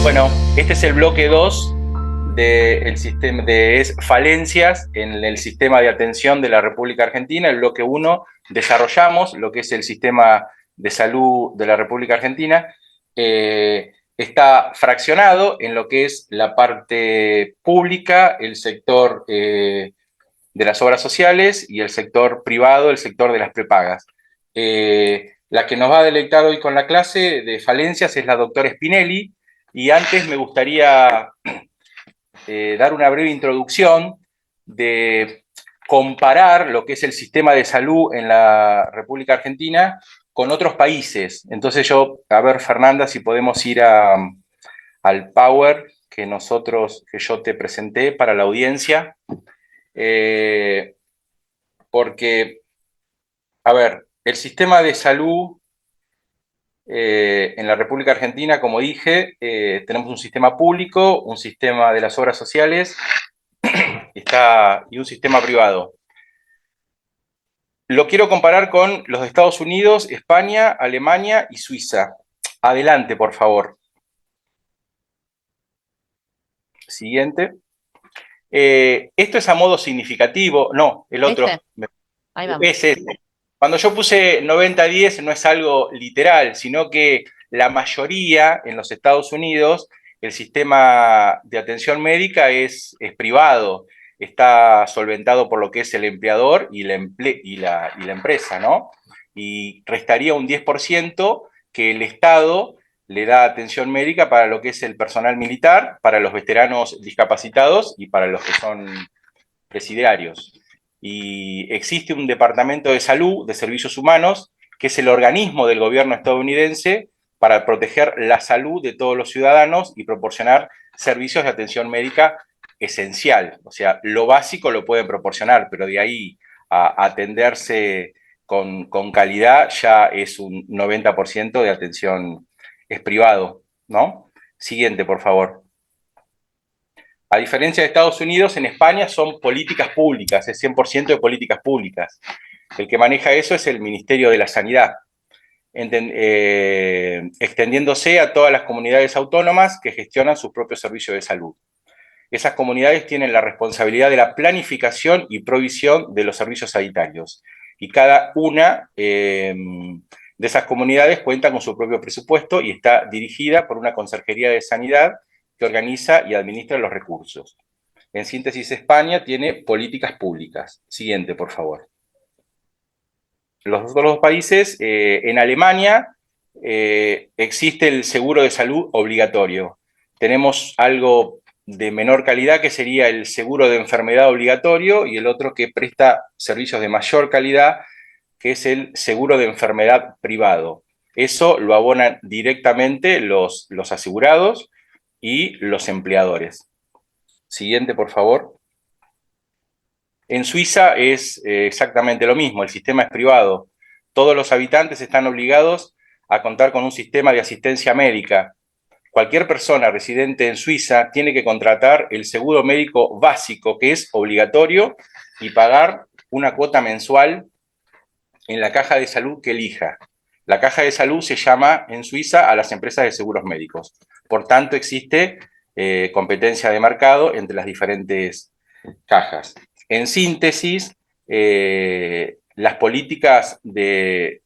Bueno, este es el bloque 2 del sistema de falencias en el sistema de atención de la República Argentina. El bloque 1 desarrollamos lo que es el sistema de salud de la República Argentina. Está fraccionado en lo que es la parte pública, el sector de las obras sociales y el sector privado, el sector de las prepagas. La que nos va a deleitar hoy con la clase de falencias es la doctora Spinelli, y antes me gustaría dar una breve introducción de comparar lo que es el sistema de salud en la República Argentina con otros países. Entonces a ver, Fernanda, si podemos ir al Power que yo te presenté para la audiencia, porque, a ver, el sistema de salud en la República Argentina, como dije, tenemos un sistema público, un sistema de las obras sociales y un sistema privado. Lo quiero comparar con los de Estados Unidos, España, Alemania y Suiza. Adelante, por favor. Siguiente. Esto es a modo significativo. No, el otro. Ahí vamos. Es este. Cuando yo puse 90-10 no es algo literal, sino que la mayoría en los Estados Unidos, el sistema de atención médica es privado, está solventado por lo que es el empleador y la empresa, ¿no? Y restaría un 10% que el Estado le da atención médica para lo que es el personal militar, para los veteranos discapacitados y para los que son presidiarios. Y existe un departamento de salud, de servicios humanos, que es el organismo del gobierno estadounidense para proteger la salud de todos los ciudadanos y proporcionar servicios de atención médica esencial. O sea, lo básico lo pueden proporcionar, pero de ahí a atenderse con calidad ya es un 90% de atención es privado, ¿no? Siguiente, por favor. A diferencia de Estados Unidos, en España son políticas públicas, es 100% de políticas públicas. El que maneja eso es el Ministerio de la Sanidad, extendiéndose a todas las comunidades autónomas que gestionan sus propios servicios de salud. Esas comunidades tienen la responsabilidad de la planificación y provisión de los servicios sanitarios. Y cada una de esas comunidades cuenta con su propio presupuesto y está dirigida por una Conserjería de Sanidad que organiza y administra los recursos. En síntesis, España tiene políticas públicas. Siguiente, por favor. Los otros dos países, en Alemania existe el seguro de salud obligatorio. Tenemos algo de menor calidad que sería el seguro de enfermedad obligatorio y el otro que presta servicios de mayor calidad, que es el seguro de enfermedad privado. Eso lo abonan directamente los asegurados y los empleadores. Siguiente, por favor. En Suiza es exactamente lo mismo, el sistema es privado. Todos los habitantes están obligados a contar con un sistema de asistencia médica. Cualquier persona residente en Suiza tiene que contratar el seguro médico básico, que es obligatorio, y pagar una cuota mensual en la caja de salud que elija. La caja de salud se llama en Suiza a las empresas de seguros médicos. Por tanto, existe competencia de mercado entre las diferentes cajas. En síntesis, las políticas de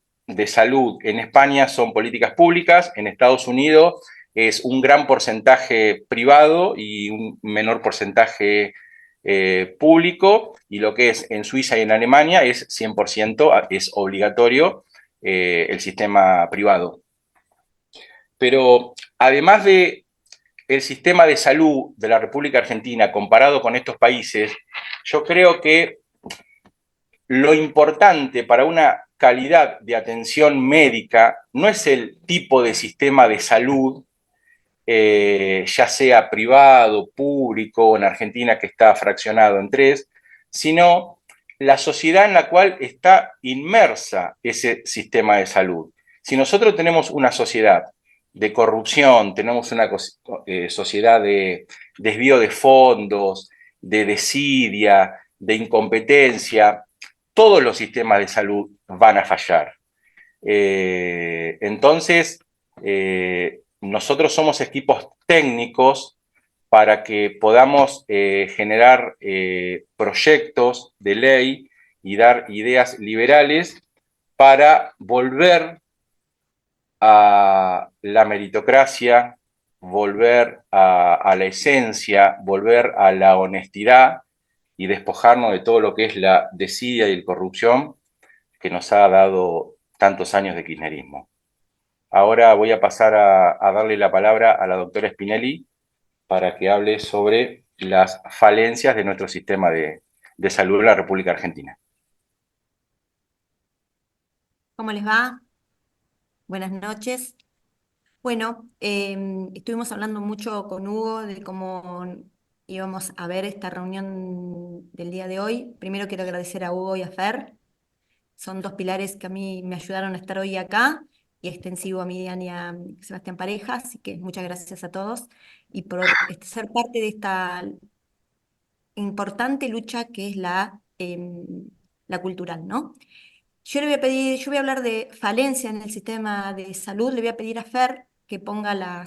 salud en España son políticas públicas, en Estados Unidos es un gran porcentaje privado y un menor porcentaje público, y lo que es en Suiza y en Alemania es 100%, es obligatorio el sistema privado. Pero además de el sistema de salud de la República Argentina comparado con estos países, yo creo que lo importante para una calidad de atención médica no es el tipo de sistema de salud, ya sea privado, público, en Argentina que está fraccionado en tres, sino la sociedad en la cual está inmersa ese sistema de salud. Si nosotros tenemos una sociedad de corrupción, tenemos una sociedad de desvío de fondos, de desidia, de incompetencia, todos los sistemas de salud van a fallar. Entonces, nosotros somos equipos técnicos para que podamos generar proyectos de ley y dar ideas liberales para volver a la meritocracia, volver a la esencia, volver a la honestidad y despojarnos de todo lo que es la desidia y la corrupción que nos ha dado tantos años de kirchnerismo. Ahora voy a pasar a darle la palabra a la doctora Spinelli para que hable sobre las falencias de nuestro sistema de salud en la República Argentina. ¿Cómo les va? Buenas noches. Bueno, estuvimos hablando mucho con Hugo de cómo íbamos a ver esta reunión del día de hoy. Primero quiero agradecer a Hugo y a Fer. Son dos pilares que a mí me ayudaron a estar hoy acá y extensivo a Miriam y a Sebastián Pareja, así que muchas gracias a todos y por ser parte de esta importante lucha que es la cultural, ¿no? Yo voy a hablar de falencia en el sistema de salud. Le voy a pedir a Fer que ponga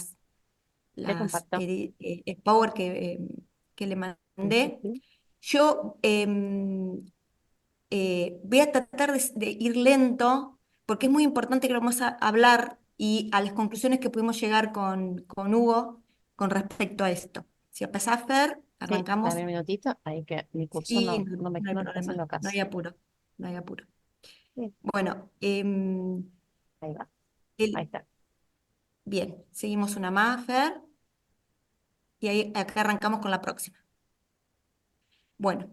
Te comparto. el power que le Sí, sí, mandé. sí. Yo voy a tratar de ir lento porque es muy importante que lo vamos a hablar y a las conclusiones que pudimos llegar con Hugo con respecto a esto. Si empezás, Fer, Sí, arrancamos. dame un minutito. Ahí que mi curso Sí, no, no me, no hay no me está problema, haciendo no caso. hay apuro, no hay apuro. Sí, Bueno, ahí va. Ahí el, está. bien, seguimos una más, Fer, y ahí, acá arrancamos con la próxima. Bueno,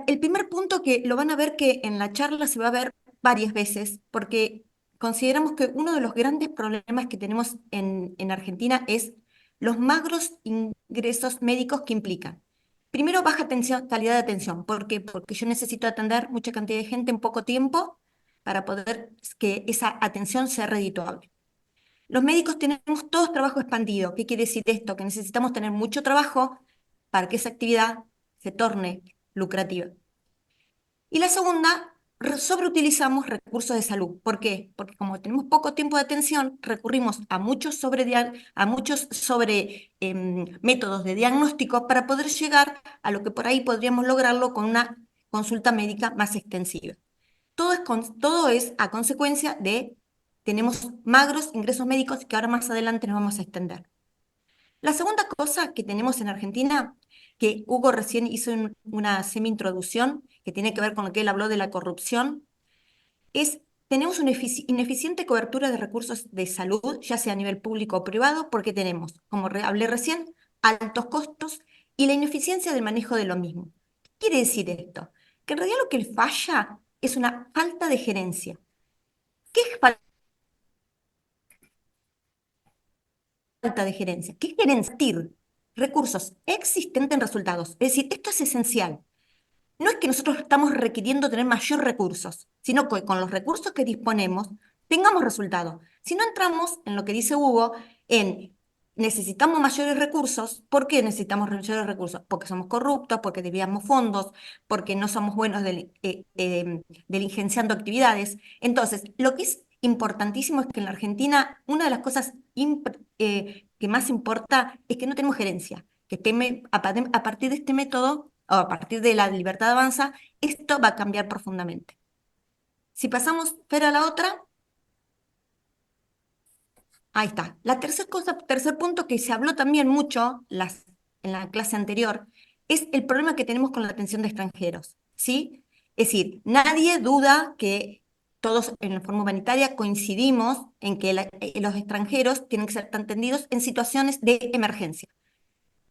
el primer punto que lo van a ver que en la charla se va a ver varias veces, porque consideramos que uno de los grandes problemas que tenemos en Argentina es los magros ingresos médicos que implican. Primero, baja atención, calidad de atención. ¿Por qué? Porque yo necesito atender mucha cantidad de gente en poco tiempo para poder que esa atención sea redituable. Los médicos tenemos todos trabajo expandido. ¿Qué quiere decir esto? Que necesitamos tener mucho trabajo para que esa actividad se torne lucrativa. Y la segunda, sobreutilizamos recursos de salud. ¿Por qué? Porque como tenemos poco tiempo de atención, recurrimos a muchos sobre métodos de diagnóstico para poder llegar a lo que por ahí podríamos lograrlo con una consulta médica más extensiva. Todo es a consecuencia de tenemos magros ingresos médicos que ahora más adelante nos vamos a extender. La segunda cosa que tenemos en Argentina, que Hugo recién hizo una semi-introducción, que tiene que ver con lo que él habló de la corrupción, es tenemos una ineficiente cobertura de recursos de salud, ya sea a nivel público o privado, porque tenemos, como hablé recién, altos costos y la ineficiencia del manejo de lo mismo. ¿Qué quiere decir esto? Que en realidad lo que falla es una falta de gerencia. ¿Qué es falta de gerencia? ¿Qué es gerenciar recursos existentes en resultados? Es decir, esto es esencial. No es que nosotros estamos requiriendo tener mayor recursos, sino que con los recursos que disponemos tengamos resultados. Si no entramos en lo que dice Hugo, en necesitamos mayores recursos, ¿por qué necesitamos mayores recursos? Porque somos corruptos, porque desviamos fondos, porque no somos buenos diligenciando actividades. Entonces, lo que es importantísimo es que en la Argentina una de las cosas que más importa es que no tenemos gerencia, que a partir de este método o a partir de la libertad avanza, esto va a cambiar profundamente. Si pasamos, Fer, a la otra, ahí está. La tercer cosa, tercer punto que se habló también mucho en la clase anterior, es el problema que tenemos con la atención de extranjeros, ¿sí? Es decir, nadie duda que todos en la forma humanitaria coincidimos en que los extranjeros tienen que ser atendidos en situaciones de emergencia.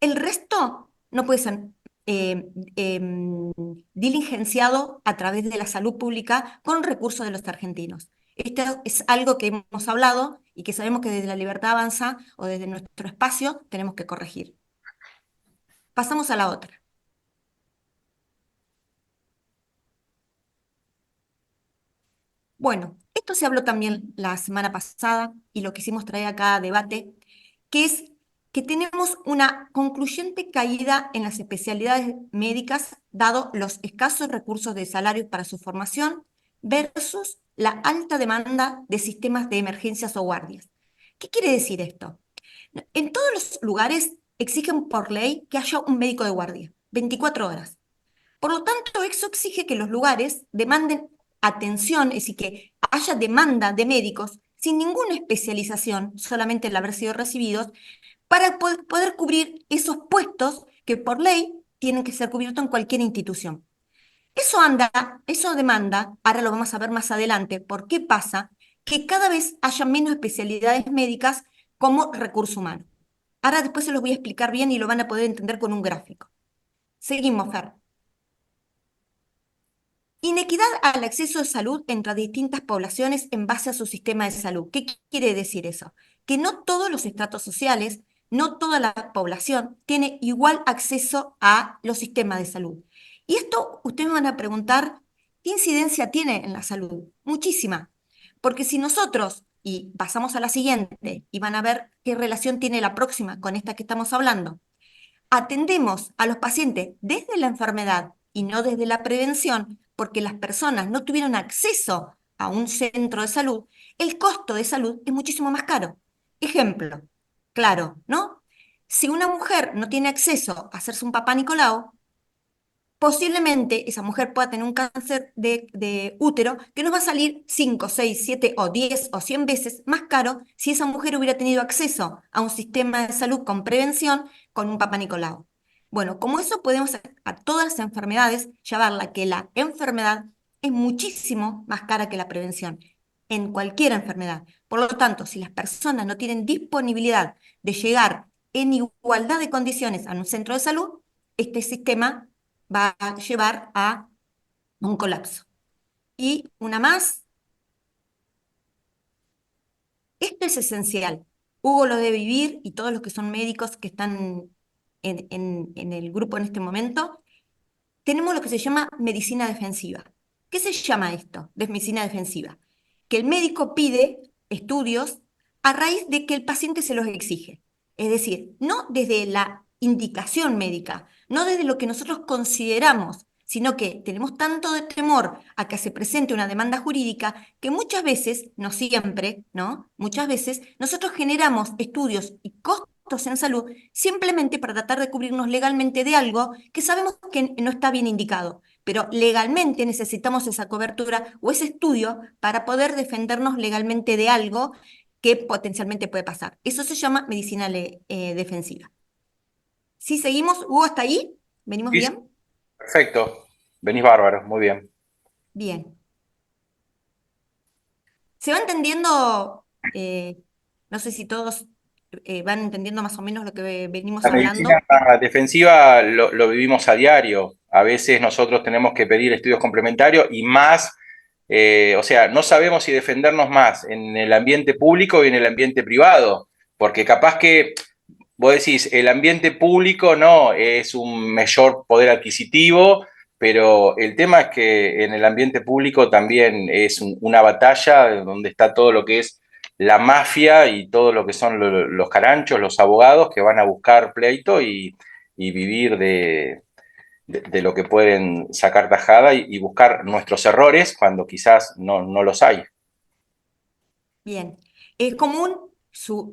El resto no puede ser eh, em, diligenciado a través de la salud pública con recursos de los argentinos. Esto es algo que hemos hablado y que sabemos que desde la Libertad Avanza o desde nuestro espacio tenemos que corregir. Pasamos a la otra. Bueno, esto se habló también la semana pasada y lo quisimos traer acá a debate, que es que tenemos una concluyente caída en las especialidades médicas, dado los escasos recursos de salarios para su formación, versus la alta demanda de sistemas de emergencias o guardias. ¿Qué quiere decir esto? En todos los lugares exigen por ley que haya un médico de guardia, 24 horas. Por lo tanto, eso exige que los lugares demanden atención, es decir, que haya demanda de médicos sin ninguna especialización, solamente el haber sido recibidos, para poder cubrir esos puestos que por ley tienen que ser cubiertos en cualquier institución. Eso demanda, ahora lo vamos a ver más adelante, por qué pasa que cada vez haya menos especialidades médicas como recurso humano. Ahora después se los voy a explicar bien y lo van a poder entender con un gráfico. Seguimos, Fer. Inequidad al acceso a salud entre distintas poblaciones en base a su sistema de salud. ¿Qué quiere decir eso? Que no todos los estratos sociales, no toda la población tiene igual acceso a los sistemas de salud. Y esto ustedes me van a preguntar, ¿qué incidencia tiene en la salud? Muchísima. Porque si nosotros, y pasamos a la siguiente, y van a ver qué relación tiene la próxima con esta que estamos hablando, atendemos a los pacientes desde la enfermedad y no desde la prevención, porque las personas no tuvieron acceso a un centro de salud, el costo de salud es muchísimo más caro. Ejemplo, claro, ¿no? Si una mujer no tiene acceso a hacerse un papá Nicolau, posiblemente esa mujer pueda tener un cáncer de útero que nos va a salir 5, 6, 7 o 10 o 100 veces más caro si esa mujer hubiera tenido acceso a un sistema de salud con prevención con un Papá Nicolau. Bueno, como eso podemos a todas las enfermedades llevarla que la enfermedad es muchísimo más cara que la prevención en cualquier enfermedad. Por lo tanto, si las personas no tienen disponibilidad de llegar en igualdad de condiciones a un centro de salud, este sistema va a llevar a un colapso. Y una más, esto es esencial. Hugo lo debe vivir y todos los que son médicos que están en el grupo en este momento, tenemos lo que se llama medicina defensiva. ¿Qué se llama esto de medicina defensiva? Que el médico pide estudios a raíz de que el paciente se los exige. Es decir, no desde la indicación médica, no desde lo que nosotros consideramos, sino que tenemos tanto de temor a que se presente una demanda jurídica que muchas veces, no siempre, ¿no? Muchas veces nosotros generamos estudios y costos en salud simplemente para tratar de cubrirnos legalmente de algo que sabemos que no está bien indicado, pero legalmente necesitamos esa cobertura o ese estudio para poder defendernos legalmente de algo que potencialmente puede pasar. Eso se llama medicina defensiva. ¿Sí seguimos, Hugo, hasta ahí? ¿Venimos Sí, sí, bien? perfecto. Venís bárbaro, muy bien. Bien. ¿Se va entendiendo? No sé si todos van entendiendo más o menos lo que venimos La medicina hablando. defensiva lo vivimos a diario. A veces nosotros tenemos que pedir estudios complementarios y más, o sea, no sabemos si defendernos más en el ambiente público y en el ambiente privado, porque capaz que vos decís, el ambiente público no es un mayor poder adquisitivo, pero el tema es que en el ambiente público también es una batalla donde está todo lo que es la mafia y todo lo que son los caranchos, los abogados que van a buscar pleito y vivir de lo que pueden sacar tajada y buscar nuestros errores cuando quizás no los hay. Bien. Es común,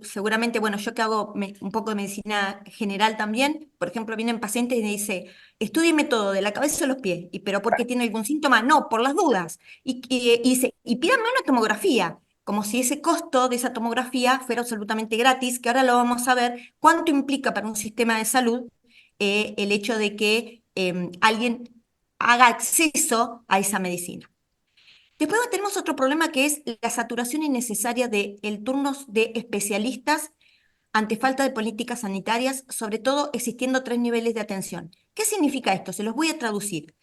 seguramente, bueno, yo que hago un poco de medicina general también, por ejemplo, vienen pacientes y me dice, estúdieme todo, de la cabeza a los pies, pero ¿por qué tiene algún síntoma? No, por las dudas. Y pídame una tomografía, como si ese costo de esa tomografía fuera absolutamente gratis, que ahora lo vamos a ver, cuánto implica para un sistema de salud el hecho de que alguien haga acceso a esa medicina. Después tenemos otro problema que es la saturación innecesaria de el turnos de especialistas ante falta de políticas sanitarias, sobre todo existiendo tres niveles de atención. ¿Qué significa esto? Se los voy a traducir.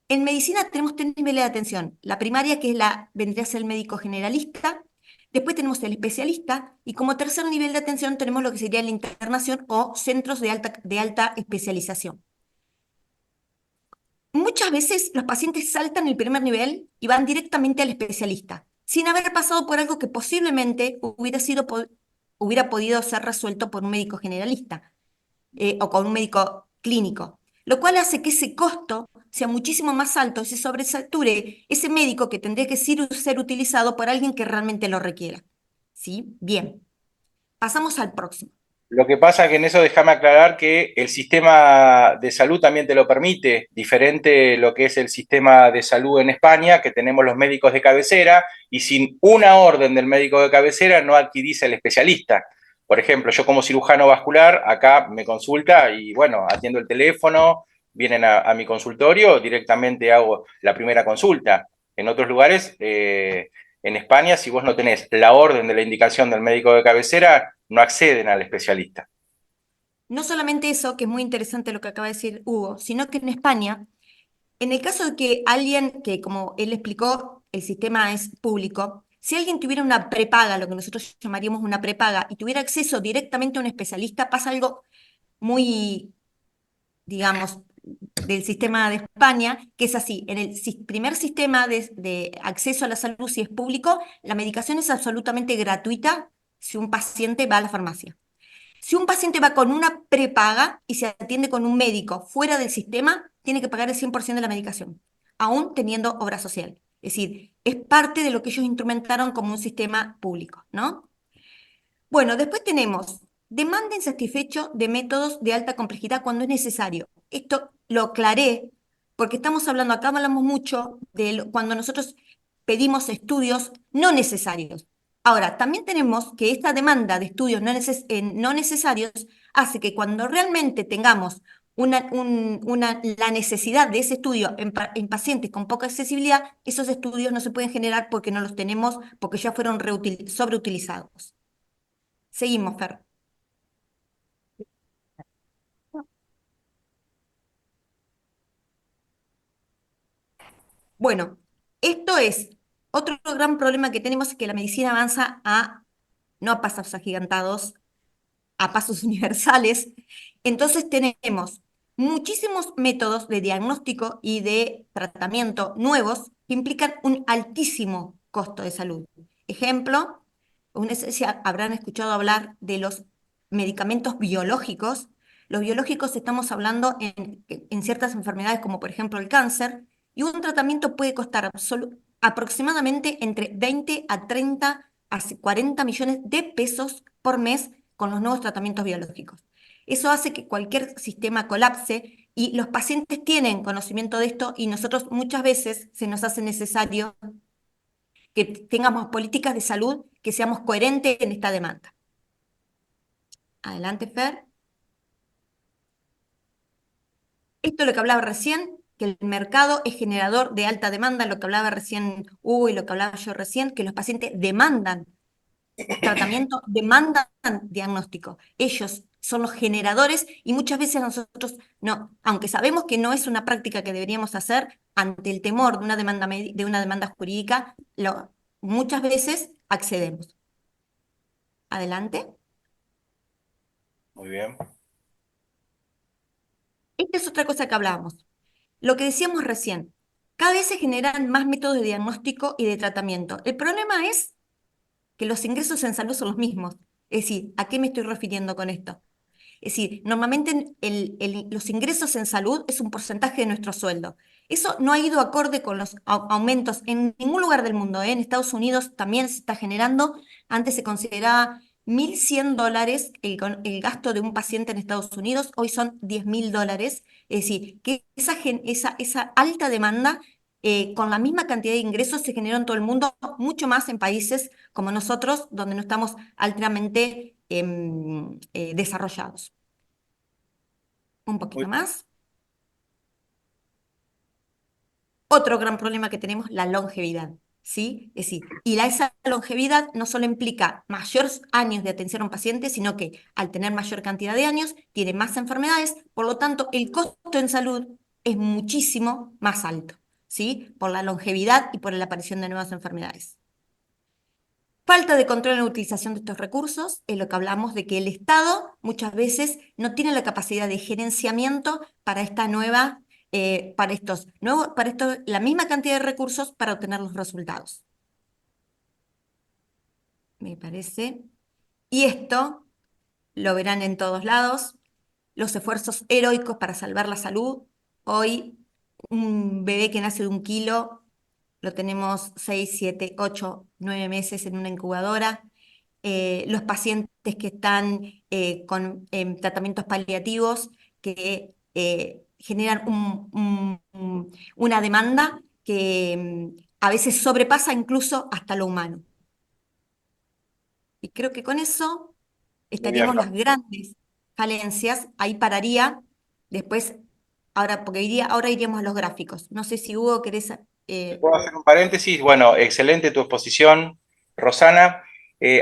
En medicina tenemos tres niveles de atención. La primaria, que es vendría a ser el médico generalista. Después tenemos el especialista. Y como tercer nivel de atención tenemos lo que sería la internación o centros de alta especialización. Muchas veces los pacientes saltan el primer nivel y van directamente al especialista, sin haber pasado por algo que posiblemente hubiera podido ser resuelto por un médico generalista o con un médico clínico, lo cual hace que ese costo sea muchísimo más alto y se sobresature ese médico que tendría que ser utilizado por alguien que realmente lo requiera. ¿Sí? Bien. Pasamos al próximo. Lo que pasa es que en eso déjame aclarar que el sistema de salud también te lo permite, diferente lo que es el sistema de salud en España, que tenemos los médicos de cabecera, y sin una orden del médico de cabecera no adquirís el especialista. Por ejemplo, yo como cirujano vascular, acá me consulta y bueno, atiendo el teléfono, vienen a mi consultorio, directamente hago la primera consulta. En otros lugares, en España, si vos no tenés la orden de la indicación del médico de cabecera, no acceden al especialista. No solamente eso, que es muy interesante lo que acaba de decir Hugo, sino que en España, en el caso de que alguien, que como él explicó, el sistema es público, si alguien tuviera una prepaga, lo que nosotros llamaríamos una prepaga, y tuviera acceso directamente a un especialista, pasa algo muy, digamos, del sistema de España, que es así, en el primer sistema de acceso a la salud, si es público, la medicación es absolutamente gratuita si un paciente va a la farmacia. Si un paciente va con una prepaga y se atiende con un médico fuera del sistema, tiene que pagar el 100% de la medicación, aún teniendo obra social. Es decir, es parte de lo que ellos instrumentaron como un sistema público, ¿no? Bueno, después tenemos demanda insatisfecho de métodos de alta complejidad cuando es necesario. Esto lo aclaré porque estamos hablando, acá hablamos mucho de cuando nosotros pedimos estudios no necesarios. Ahora, también tenemos que esta demanda de estudios no necesarios hace que cuando realmente tengamos la necesidad de ese estudio en pacientes con poca accesibilidad, esos estudios no se pueden generar porque no los tenemos, porque ya fueron sobreutilizados. Seguimos, Fer. Bueno, esto es otro gran problema que tenemos, es que la medicina avanza no a pasos agigantados, a pasos universales. Entonces tenemos muchísimos métodos de diagnóstico y de tratamiento nuevos que implican un altísimo costo de salud. Ejemplo, habrán escuchado hablar de los medicamentos biológicos. Los biológicos estamos hablando en ciertas enfermedades como por ejemplo el cáncer, y un tratamiento puede costar aproximadamente entre 20 a 30 a 40 millones de pesos por mes con los nuevos tratamientos biológicos. Eso hace que cualquier sistema colapse y los pacientes tienen conocimiento de esto y nosotros muchas veces se nos hace necesario que tengamos políticas de salud que seamos coherentes en esta demanda. Adelante, Fer. Esto es lo que hablaba recién, que el mercado es generador de alta demanda, lo que hablaba recién Hugo y lo que hablaba yo recién, que los pacientes demandan tratamiento, demandan diagnóstico. Ellos son los generadores y muchas veces nosotros, no, aunque sabemos que no es una práctica que deberíamos hacer, ante el temor de una demanda jurídica, muchas veces accedemos. Adelante. Muy bien. Esta es otra cosa que hablábamos. Lo que decíamos recién, cada vez se generan más métodos de diagnóstico y de tratamiento. El problema es que los ingresos en salud son los mismos. Es decir, ¿a qué me estoy refiriendo con esto? Es decir, normalmente los ingresos en salud es un porcentaje de nuestro sueldo. Eso no ha ido acorde con los aumentos en ningún lugar del mundo, ¿eh? En Estados Unidos también se está generando. Antes se consideraba $1.100 el gasto de un paciente en Estados Unidos, hoy son $10.000. Es decir, que esa alta demanda con la misma cantidad de ingresos se generó en todo el mundo, mucho más en países como nosotros, donde no estamos altamente desarrollados. Un Muy poquito más. Otro gran problema que tenemos, la longevidad, ¿sí? Es decir, esa longevidad no solo implica mayores años de atención a un paciente, sino que al tener mayor cantidad de años, tiene más enfermedades, por lo tanto, el costo en salud es muchísimo más alto, ¿sí? Por la longevidad y por la aparición de nuevas enfermedades. Falta de control en la utilización de estos recursos, es lo que hablamos de que el Estado muchas veces no tiene la capacidad de gerenciamiento para esta nueva, la misma cantidad de recursos para obtener los resultados. Me parece. Y esto lo verán en todos lados, los esfuerzos heroicos para salvar la salud. Hoy, un bebé que nace de 1 kilo, lo tenemos 6, 7, 8, 9 meses en una incubadora. Los pacientes que están con tratamientos paliativos que generan una demanda que a veces sobrepasa incluso hasta lo humano. Y creo que con eso Muy bien, estaríamos las grandes falencias, ahí pararía, después, ahora, porque ahora iríamos a los gráficos. No sé si Hugo querés... ¿puedo hacer un paréntesis? Bueno, excelente tu exposición, Rosana.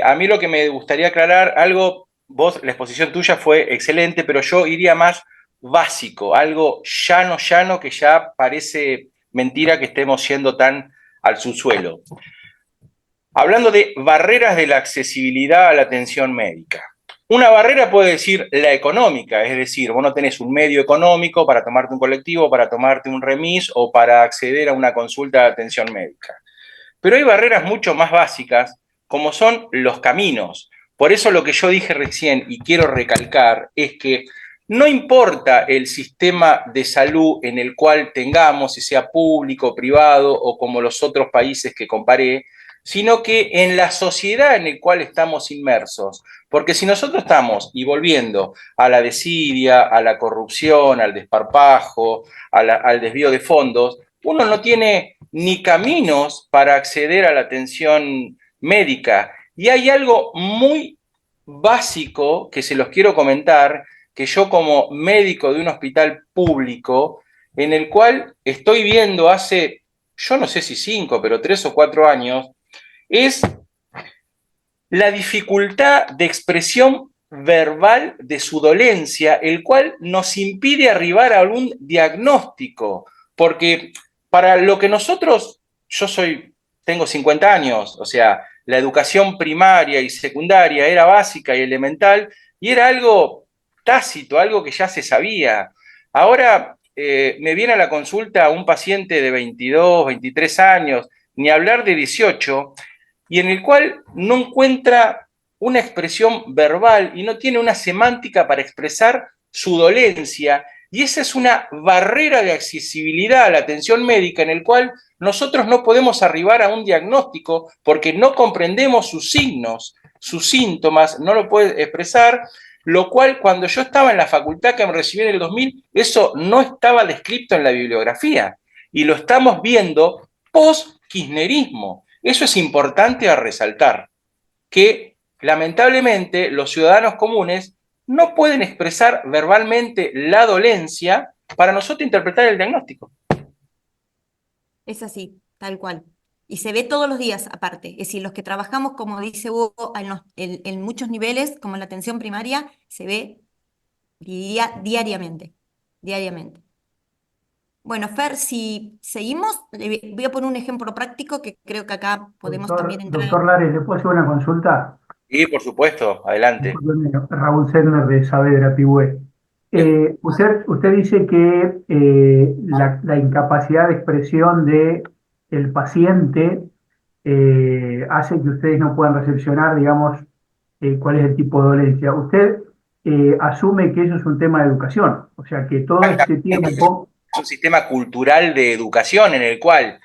A mí lo que me gustaría aclarar, algo, vos, la exposición tuya fue excelente, pero yo iría más básico, algo llano, llano, que ya parece mentira que estemos yendo tan al subsuelo. Hablando de barreras de la accesibilidad a la atención médica. Una barrera puede decir la económica, es decir, vos no tenés un medio económico para tomarte un colectivo, para tomarte un remis o para acceder a una consulta de atención médica. Pero hay barreras mucho más básicas, como son los caminos. Por eso lo que yo dije recién y quiero recalcar es que no importa el sistema de salud en el cual tengamos, si sea público, privado o como los otros países que comparé, sino que en la sociedad en la cual estamos inmersos. Porque si nosotros estamos, y volviendo a la desidia, a la corrupción, al desparpajo, al desvío de fondos, uno no tiene ni caminos para acceder a la atención médica. Y hay algo muy básico que se los quiero comentar, que yo como médico de un hospital público, en el cual estoy viendo hace, yo no sé si 5, pero 3 o 4 años, es la dificultad de expresión verbal de su dolencia, el cual nos impide arribar a algún diagnóstico, porque para lo que nosotros, tengo 50 años, o sea, la educación primaria y secundaria era básica y elemental, y era algo tácito, algo que ya se sabía. Ahora me viene a la consulta un paciente de 22, 23 años, ni hablar de 18, y en el cual no encuentra una expresión verbal y no tiene una semántica para expresar su dolencia, y esa es una barrera de accesibilidad a la atención médica en el cual nosotros no podemos arribar a un diagnóstico porque no comprendemos sus signos, sus síntomas, no lo puede expresar, lo cual cuando yo estaba en la facultad que me recibí en el 2000, eso no estaba descrito en la bibliografía, y lo estamos viendo post-kirchnerismo. Eso es importante a resaltar, que lamentablemente los ciudadanos comunes no pueden expresar verbalmente la dolencia para nosotros interpretar el diagnóstico. Es así, tal cual. Y se ve todos los días aparte. Es decir, los que trabajamos, como dice Hugo, en muchos niveles, como en la atención primaria, se ve diariamente, diariamente. Bueno, Fer, si seguimos, voy a poner un ejemplo práctico que creo que acá podemos también entrar. Doctor Lares, ¿le puedo hacer una consulta? Y por supuesto, adelante. Raúl Sedmer de Saavedra, Pigüé. Usted dice que la incapacidad de expresión del paciente hace que ustedes no puedan recepcionar, digamos, cuál es el tipo de dolencia. Usted asume que eso es un tema de educación, o sea, que todo este tiempo... Es un sistema cultural de educación en el cual,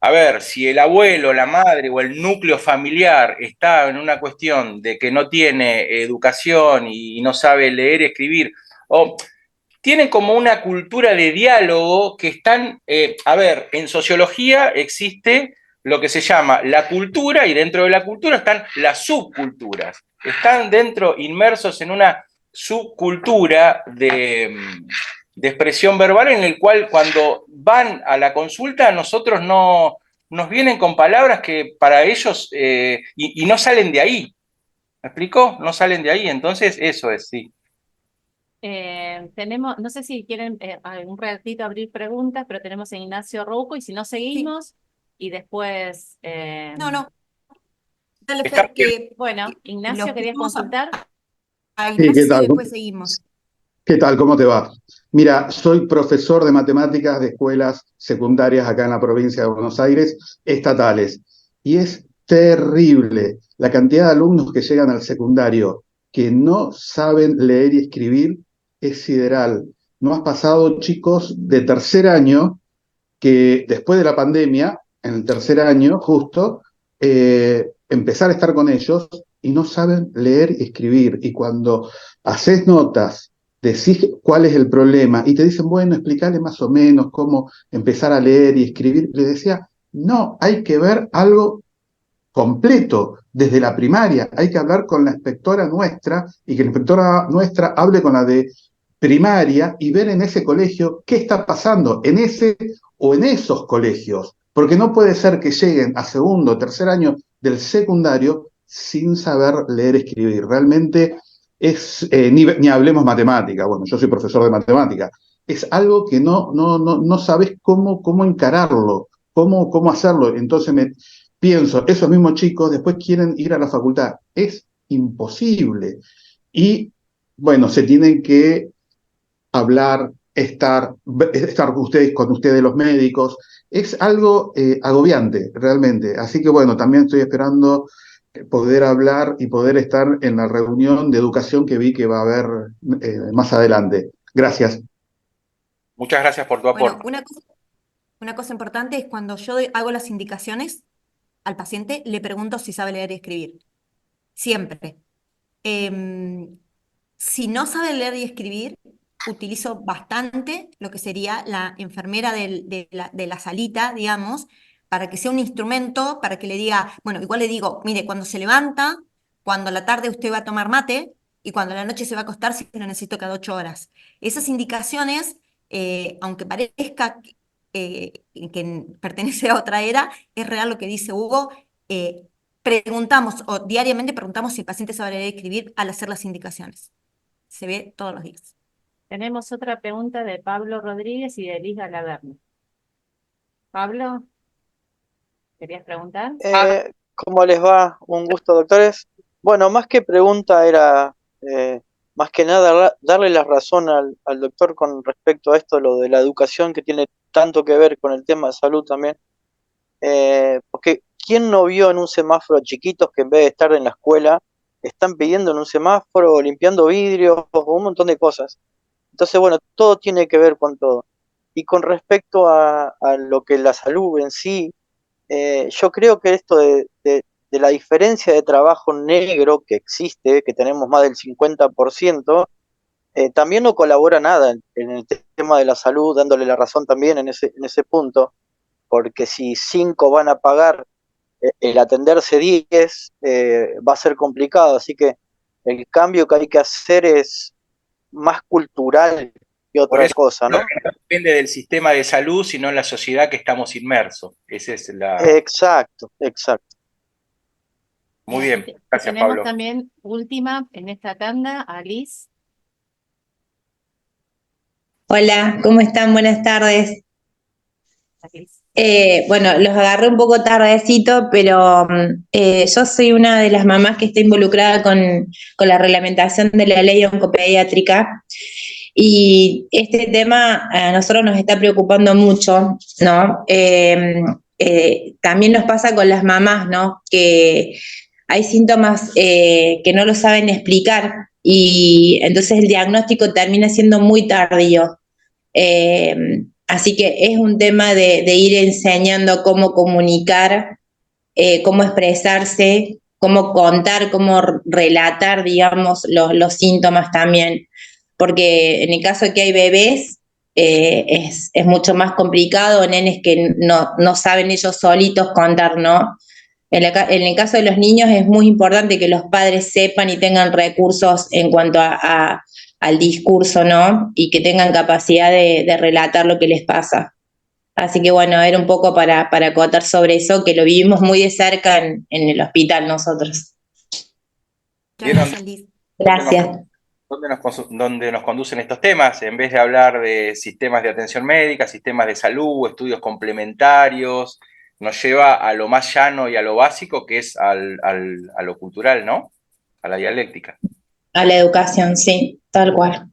a ver, si el abuelo, la madre o el núcleo familiar está en una cuestión de que no tiene educación y no sabe leer y escribir, o tienen como una cultura de diálogo que están, a ver, en sociología existe lo que se llama la cultura y dentro de la cultura están las subculturas. Están dentro, inmersos en una subcultura de expresión verbal en el cual cuando van a la consulta nosotros no nos vienen con palabras que para ellos y no salen de ahí. ¿Me explico? No salen de ahí, entonces eso es, sí. Tenemos, no sé si quieren un ratito abrir preguntas, pero tenemos a Ignacio Rouco y si no seguimos y después... No. Dale, Está Fer, que Bueno, Ignacio, ¿querías consultar? A Sí, Ignacio ¿qué y tal? después seguimos. ¿Qué tal? ¿Cómo te va? Mira, soy profesor de matemáticas de escuelas secundarias acá en la provincia de Buenos Aires, estatales, y es terrible la cantidad de alumnos que llegan al secundario que no saben leer y escribir, es sideral. ¿No has pasado chicos de tercer año que después de la pandemia, en el tercer año justo, empezar a estar con ellos y no saben leer y escribir. Y cuando haces notas, decís cuál es el problema y te dicen, bueno, explicarle más o menos cómo empezar a leer y escribir, le decía, no, hay que ver algo completo desde la primaria, hay que hablar con la inspectora nuestra y que la inspectora nuestra hable con la de primaria y ver en ese colegio qué está pasando en ese o en esos colegios, porque no puede ser que lleguen a segundo o tercer año del secundario sin saber leer y escribir. Realmente es, ni hablemos matemática, bueno, yo soy profesor de matemática, es algo que no sabes cómo encararlo, cómo hacerlo. Entonces pienso, esos mismos chicos después quieren ir a la facultad. Es imposible. Y bueno, se tienen que hablar, estar con ustedes los médicos. Es algo agobiante, realmente. Así que bueno, también estoy esperando poder hablar y poder estar en la reunión de educación que vi que va a haber más adelante. Gracias. Muchas gracias por tu Bueno, aporte. una cosa importante es cuando yo hago las indicaciones al paciente, le pregunto si sabe leer y escribir. Siempre. Em, si no sabe leer y escribir, utilizo bastante lo que sería la enfermera de la salita, digamos, para que sea un instrumento, para que le diga, bueno, igual le digo, mire, cuando se levanta, cuando a la tarde usted va a tomar mate y cuando a la noche se va a acostar, si lo necesito cada 8 horas. Esas indicaciones, aunque parezca que pertenece a otra era, es real lo que dice Hugo. Preguntamos, o diariamente preguntamos si el paciente sabe leer y escribir al hacer las indicaciones. Se ve todos los días. Tenemos otra pregunta de Pablo Rodríguez y de Elisa Laverne. Pablo, ¿querías preguntar? ¿Cómo les va? Un gusto, doctores. Bueno, más que pregunta era, más que nada, darle la razón al doctor con respecto a esto, lo de la educación, que tiene tanto que ver con el tema de salud también. Porque ¿quién no vio en un semáforo chiquitos que en vez de estar en la escuela, están pidiendo en un semáforo, limpiando vidrios, o un montón de cosas? Entonces, bueno, todo tiene que ver con todo. Y con respecto a lo que la salud en sí, yo creo que esto de la diferencia de trabajo negro que existe, que tenemos más del 50%, también no colabora nada en el tema de la salud, dándole la razón también en ese punto, porque si 5 van a pagar el atenderse 10, va a ser complicado, así que el cambio que hay que hacer es más cultural que Por otra eso cosa, creo ¿no? que no depende del sistema de salud, sino en la sociedad que estamos inmersos. Esa es la... Exacto, exacto. Muy Y bien, gracias tenemos Pablo. también última en esta tanda a Liz. Hola, ¿cómo están? Buenas tardes. Liz. Bueno, los agarré un poco tardecito, pero yo soy una de las mamás que está involucrada con la reglamentación de la ley oncopediátrica y este tema a nosotros nos está preocupando mucho, ¿no? También nos pasa con las mamás, ¿no? Que hay síntomas que no lo saben explicar y entonces el diagnóstico termina siendo muy tardío. Así que es un tema de ir enseñando cómo comunicar, cómo expresarse, cómo contar, cómo relatar, digamos, los síntomas también. Porque en el caso de que hay bebés, es mucho más complicado, nenes que no saben ellos solitos contar, ¿no? En el caso de los niños es muy importante que los padres sepan y tengan recursos en cuanto al discurso, ¿no? Y que tengan capacidad de relatar lo que les pasa. Así que bueno, era un poco para acotar sobre eso, que lo vivimos muy de cerca en el hospital nosotros. Muchas ¿Vieron gracias, Liz. Gracias. dónde nos conducen estos temas? En vez de hablar de sistemas de atención médica, sistemas de salud, estudios complementarios, nos lleva a lo más llano y a lo básico, que es a lo cultural, ¿no? A la dialéctica. A la educación, sí, tal cual.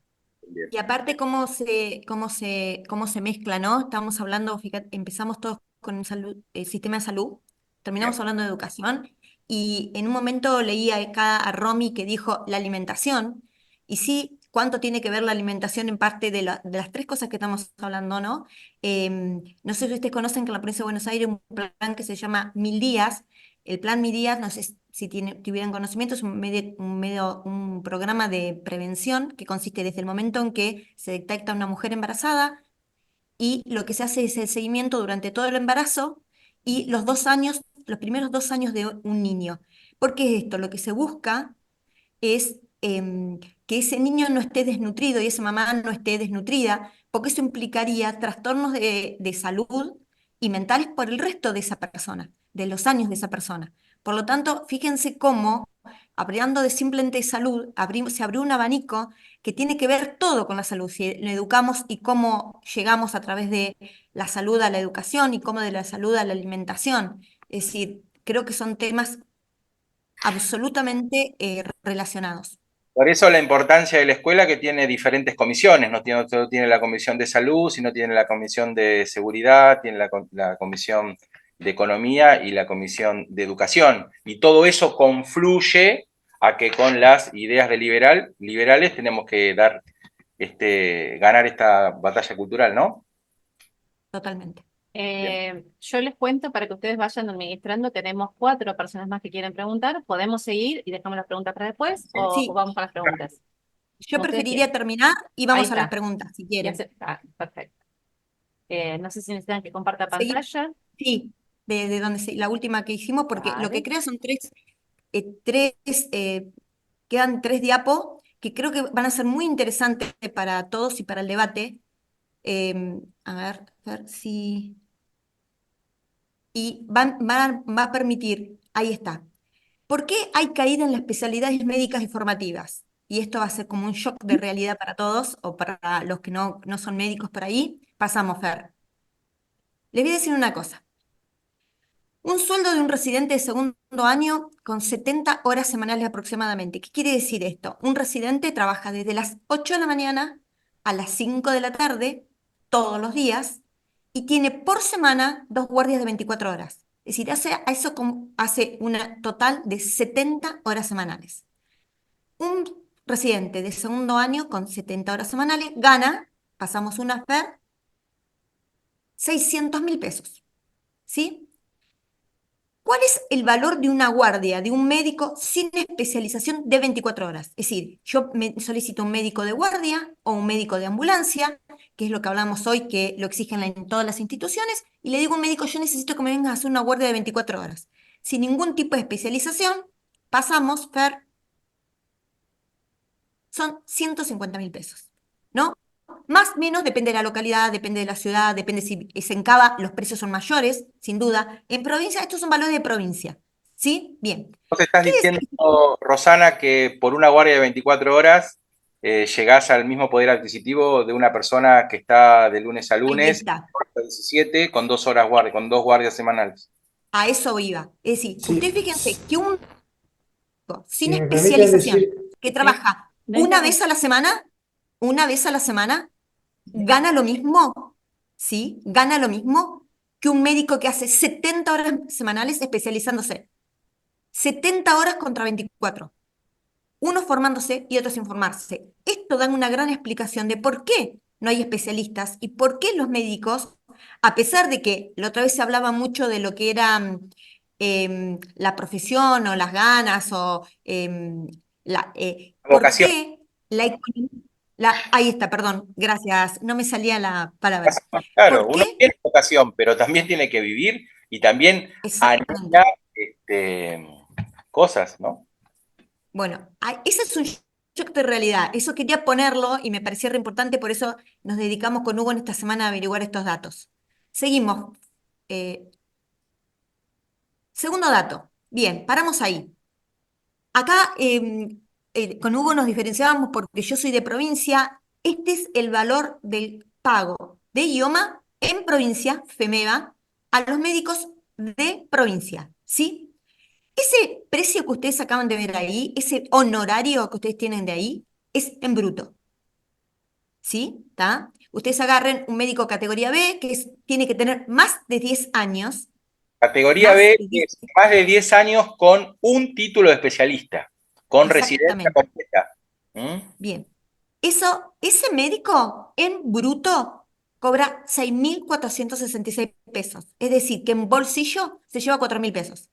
Y aparte cómo se mezcla, ¿no? Estamos hablando, fíjate, empezamos todos con el sistema de salud, terminamos Bien. hablando de educación, y en un momento leí acá a Romy que dijo la alimentación, y sí, cuánto tiene que ver la alimentación en parte de las tres cosas que estamos hablando, ¿no? No sé si ustedes conocen que en la provincia de Buenos Aires hay un plan que se llama 1000 días, el Plan Mi Día, no sé si tuvieran conocimiento, es un programa de prevención que consiste desde el momento en que se detecta una mujer embarazada y lo que se hace es el seguimiento durante todo el embarazo y los primeros 2 años de un niño. ¿Por qué es esto? Lo que se busca es que ese niño no esté desnutrido y esa mamá no esté desnutrida, porque eso implicaría trastornos de salud y mentales por el resto de esa persona, de los años de esa persona. Por lo tanto, fíjense cómo, hablando de simplemente salud, se abrió un abanico que tiene que ver todo con la salud, si lo educamos y cómo llegamos a través de la salud a la educación y cómo de la salud a la alimentación. Es decir, creo que son temas absolutamente relacionados. Por eso la importancia de la escuela, que tiene diferentes comisiones, no solo tiene la comisión de salud, sino tiene la comisión de seguridad, tiene la comisión de economía y la comisión de educación. Y todo eso confluye a que con las ideas de liberales tenemos que ganar esta batalla cultural, ¿no? Totalmente. Yo les cuento para que ustedes vayan administrando. Tenemos 4 personas más que quieren preguntar. ¿Podemos seguir y dejamos las preguntas para después o Sí, vamos con las preguntas? yo No sé preferiría terminar y Ahí vamos a las está. preguntas, si quieren. Perfecto. No sé si necesitan que comparta Seguir. pantalla. Sí, de donde la última que hicimos, porque lo que Vale. creo son quedan 3 diapos que creo que van a ser muy interesantes para todos y para el debate. A ver si... Y va a permitir, ahí está. ¿Por qué hay caída en las especialidades médicas y formativas? Y esto va a ser como un shock de realidad para todos o para los que no son médicos por ahí. Pasamos, Fer. Les voy a decir una cosa. Un sueldo de un residente de segundo año con 70 horas semanales aproximadamente. ¿Qué quiere decir esto? Un residente trabaja desde las 8 de la mañana a las 5 de la tarde, todos los días, y tiene por semana 2 guardias de 24 horas. Es decir, hace una total de 70 horas semanales. Un residente de segundo año con 70 horas semanales gana, pasamos una Fer, 600.000 pesos. ¿Sí? ¿Cuál es el valor de una guardia de un médico sin especialización de 24 horas? Es decir, yo me solicito un médico de guardia o un médico de ambulancia, que es lo que hablamos hoy, que lo exigen en todas las instituciones, y le digo a un médico, yo necesito que me vengas a hacer una guardia de 24 horas. Sin ningún tipo de especialización, pasamos, Fer, son 150.000 pesos, ¿no? Más o menos, depende de la localidad, depende de la ciudad, depende si es en Cava, los precios son mayores, sin duda. En provincia, estos son valores de provincia, ¿sí? Bien. Vos estás diciendo, Rosana, que por una guardia de 24 horas llegás al mismo poder adquisitivo de una persona que está de lunes a Ahí lunes, está. 17, con 2 horas guardia, con 2 guardias semanales. A eso iba. Es decir, Sí. ustedes fíjense que un médico sin Si me permiten especialización decir, que trabaja no una interrump- vez a la semana, gana lo mismo, ¿sí? Gana lo mismo que un médico que hace 70 horas semanales especializándose. 70 horas contra 24. Unos formándose y otros sin formarse. Esto da una gran explicación de por qué no hay especialistas y por qué los médicos, a pesar de que la otra vez se hablaba mucho de lo que era la profesión o las ganas o por Vocación. qué la economía... Ahí está, perdón, gracias, no me salía la palabra. Claro, ¿Por uno qué? tiene vocación, pero también tiene que vivir y también Exactamente. anhela cosas, ¿no? Bueno, ese es un shock de realidad. Eso quería ponerlo y me parecía re importante, por eso nos dedicamos con Hugo en esta semana a averiguar estos datos. Seguimos. Eh, Segundo dato. Bien, paramos ahí. Acá con Hugo nos diferenciábamos porque yo soy de provincia. Este es el valor del pago de idioma en provincia, FEMEVA, a los médicos de provincia, ¿sí? Ese precio que ustedes acaban de ver ahí, ese honorario que ustedes tienen de ahí, es en bruto. ¿Sí? ¿Está? Ustedes agarren un médico categoría B que tiene que tener más de 10 años. Categoría B es más de 10 años con un título de especialista, con residencia completa. Bien. Ese médico en bruto cobra 6.466 pesos. Es decir, que en bolsillo se lleva 4.000 pesos.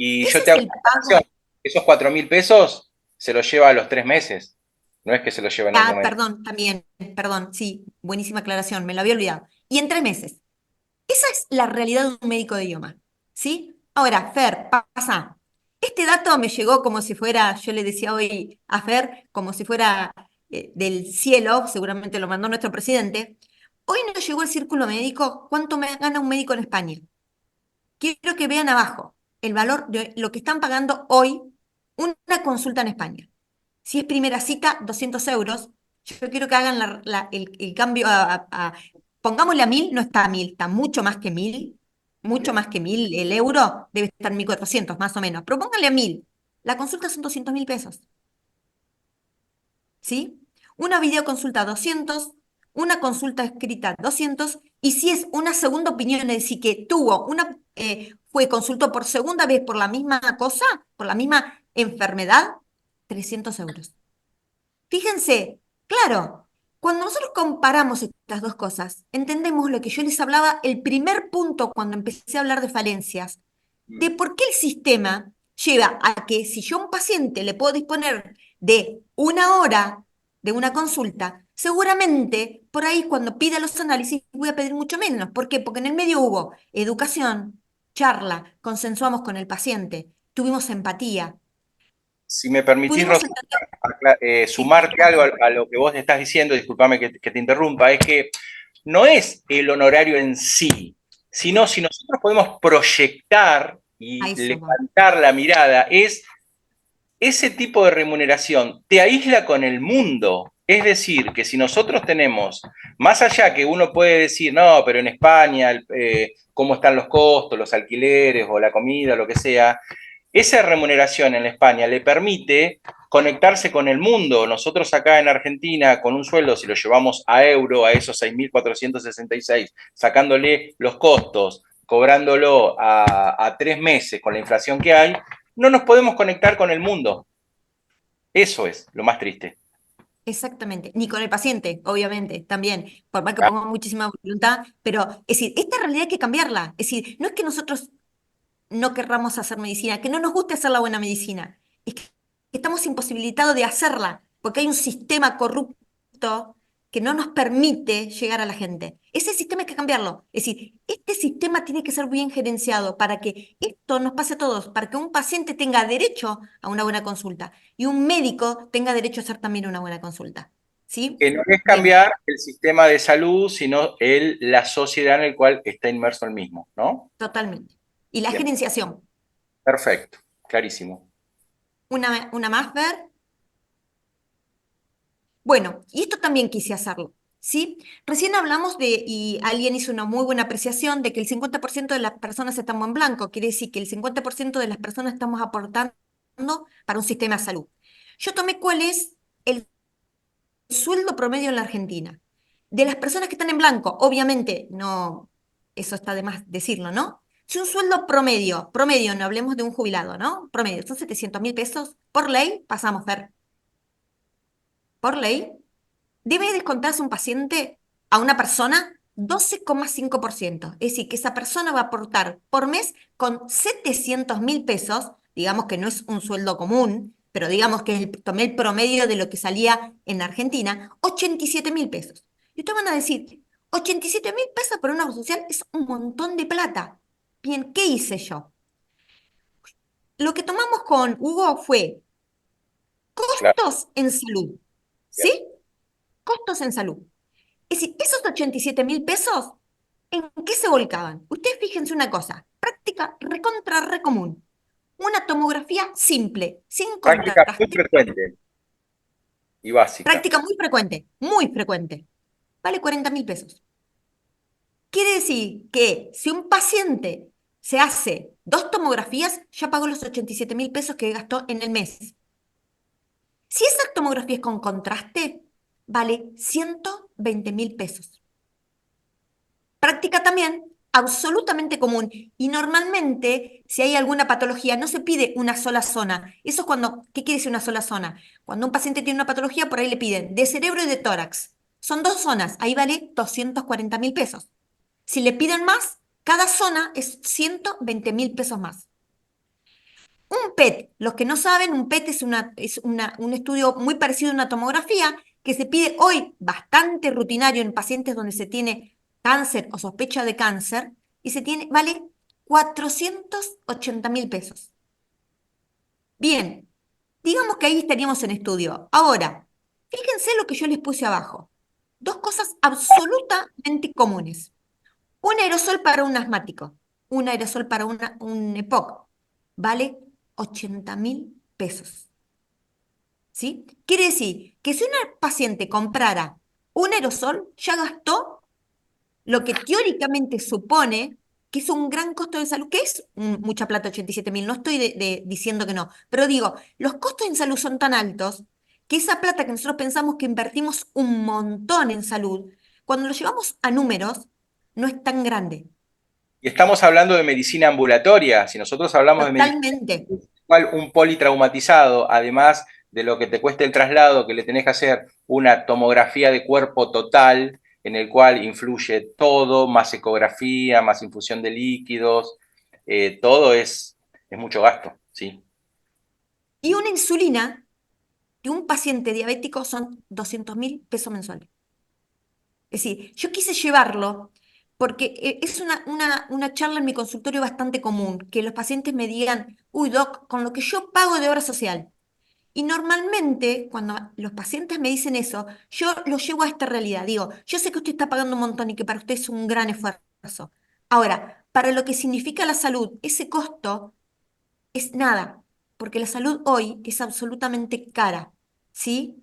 Y Ese yo te es hago el una aclaración, pago. esos 4.000 pesos se los lleva a los 3 meses, no es que se los lleva en un Ah, momento. perdón, también, perdón, sí, buenísima aclaración, me lo había olvidado. Y en 3 meses. Esa es la realidad de un médico de idioma, ¿sí? Ahora, Fer, pasa. Este dato me llegó como si fuera, yo le decía hoy a Fer, como si fuera del cielo, seguramente lo mandó nuestro presidente. Hoy nos llegó el círculo médico, ¿cuánto me gana un médico en España? Quiero que vean abajo el valor de lo que están pagando hoy una consulta en España. Si es primera cita, 200 euros. Yo quiero que hagan el cambio pongámosle a 1.000, no está a 1.000, está mucho más que 1.000, mucho más que 1.000. El euro debe estar en 1.400 más o menos, pero pónganle a 1.000. La consulta son 200.000 pesos, ¿sí? Una videoconsulta 200, una consulta escrita 200, y si es una segunda opinión, es decir, que consultó por segunda vez por la misma cosa, por la misma enfermedad, 300 euros. Fíjense, claro, cuando nosotros comparamos estas dos cosas, entendemos lo que yo les hablaba, el primer punto cuando empecé a hablar de falencias, de por qué el sistema lleva a que si yo a un paciente le puedo disponer de 1 hora de una consulta, seguramente por ahí cuando pida los análisis voy a pedir mucho menos. ¿Por qué? Porque en el medio hubo educación, charla, consensuamos con el paciente, tuvimos empatía, Si me permitís, pudimos Rosa, entender. Sí, sumarte algo a lo que vos estás diciendo, discúlpame que te interrumpa, es que no es el honorario en sí, sino si nosotros podemos proyectar a y eso voy. levantar la mirada, es ese tipo de remuneración te aísla con el mundo. Es decir, que si nosotros tenemos, más allá que uno puede decir, no, pero en España, cómo están los costos, los alquileres o la comida, lo que sea, esa remuneración en España le permite conectarse con el mundo. Nosotros acá en Argentina, con un sueldo, si lo llevamos a euro, a esos 6.466, sacándole los costos, cobrándolo a 3 meses con la inflación que hay, no nos podemos conectar con el mundo. Eso es lo más triste. Exactamente, ni con el paciente, obviamente, también, por más que pongamos muchísima voluntad, pero es decir, esta realidad hay que cambiarla. Es decir, no es que nosotros no querramos hacer medicina, que no nos guste hacer la buena medicina, es que estamos imposibilitados de hacerla, porque hay un sistema corrupto que no nos permite llegar a la gente. Ese sistema hay que cambiarlo. Es decir, este sistema tiene que ser bien gerenciado para que esto nos pase a todos, para que un paciente tenga derecho a una buena consulta y un médico tenga derecho a hacer también una buena consulta. ¿Sí? Que no es Bien, cambiar el sistema de salud, sino la sociedad en la cual está inmerso el mismo, ¿no? totalmente. Y la Bien, gerenciación. perfecto, clarísimo. Una más, Ver. Bueno, y esto también quise hacerlo, ¿sí? Recién hablamos y alguien hizo una muy buena apreciación de que el 50% de las personas estamos en blanco, quiere decir que el 50% de las personas estamos aportando para un sistema de salud. Yo tomé cuál es el sueldo promedio en la Argentina. De las personas que están en blanco, obviamente, no, eso está de más decirlo, ¿no? Si un sueldo promedio, no hablemos de un jubilado, ¿no? Promedio, son 700.000 pesos, por ley, pasamos, Fer, por ley debe descontarse un paciente a una persona 12,5%. Es decir, que esa persona va a aportar por mes con 700.000 pesos, digamos que no es un sueldo común, pero digamos que tomé el promedio de lo que salía en Argentina, 87.000 pesos. Y ustedes van a decir, 87.000 pesos por una obra social es un montón de plata. Bien, ¿qué hice yo? Lo que tomamos con Hugo fue Claro, costos en salud, bien. ¿sí? Costos en salud. Es decir, esos 87.000 pesos, ¿en qué se volcaban? Ustedes fíjense una cosa, práctica recontra re común. Una tomografía simple, sin Práctica muy contraste, frecuente y básica. práctica muy frecuente, vale 40.000 pesos. Quiere decir que si un paciente se hace 2 tomografías, ya pagó los 87.000 pesos que gastó en el mes. Si esa tomografía es con contraste, vale 120.000 pesos. Práctica también absolutamente común. Y normalmente, si hay alguna patología, no se pide una sola zona. Eso es cuando, ¿qué quiere decir una sola zona? Cuando un paciente tiene una patología, por ahí le piden de cerebro y de tórax. Son 2 zonas, ahí vale 240.000 pesos. Si le piden más, cada zona es 120.000 pesos más. PET. Los que no saben, un PET es un estudio muy parecido a una tomografía que se pide hoy bastante rutinario en pacientes donde se tiene cáncer o sospecha de cáncer y vale 480.000 pesos. Bien, digamos que ahí estaríamos en estudio. Ahora, fíjense lo que yo les puse abajo. Dos cosas absolutamente comunes. Un aerosol para un asmático, un aerosol para un EPOC, vale 80.000 pesos. ¿Sí? Quiere decir que si una paciente comprara un aerosol, ya gastó lo que teóricamente supone que es un gran costo de salud, que es mucha plata, 87.000, no estoy diciendo que no, pero digo, los costos en salud son tan altos que esa plata que nosotros pensamos que invertimos un montón en salud, cuando lo llevamos a números, no es tan grande. Y estamos hablando de medicina ambulatoria. Si nosotros hablamos de medicina, Totalmente. un politraumatizado, además de lo que te cuesta el traslado, que le tenés que hacer una tomografía de cuerpo total, en el cual influye todo, más ecografía, más infusión de líquidos, todo es mucho gasto, ¿sí? Y una insulina de un paciente diabético son 200.000 pesos mensuales. Es decir, yo quise llevarlo porque es una charla en mi consultorio bastante común, que los pacientes me digan, uy, doc, con lo que yo pago de obra social. Y normalmente, cuando los pacientes me dicen eso, yo los llevo a esta realidad. Digo, yo sé que usted está pagando un montón y que para usted es un gran esfuerzo. Ahora, para lo que significa la salud, ese costo es nada, porque la salud hoy es absolutamente cara, ¿sí?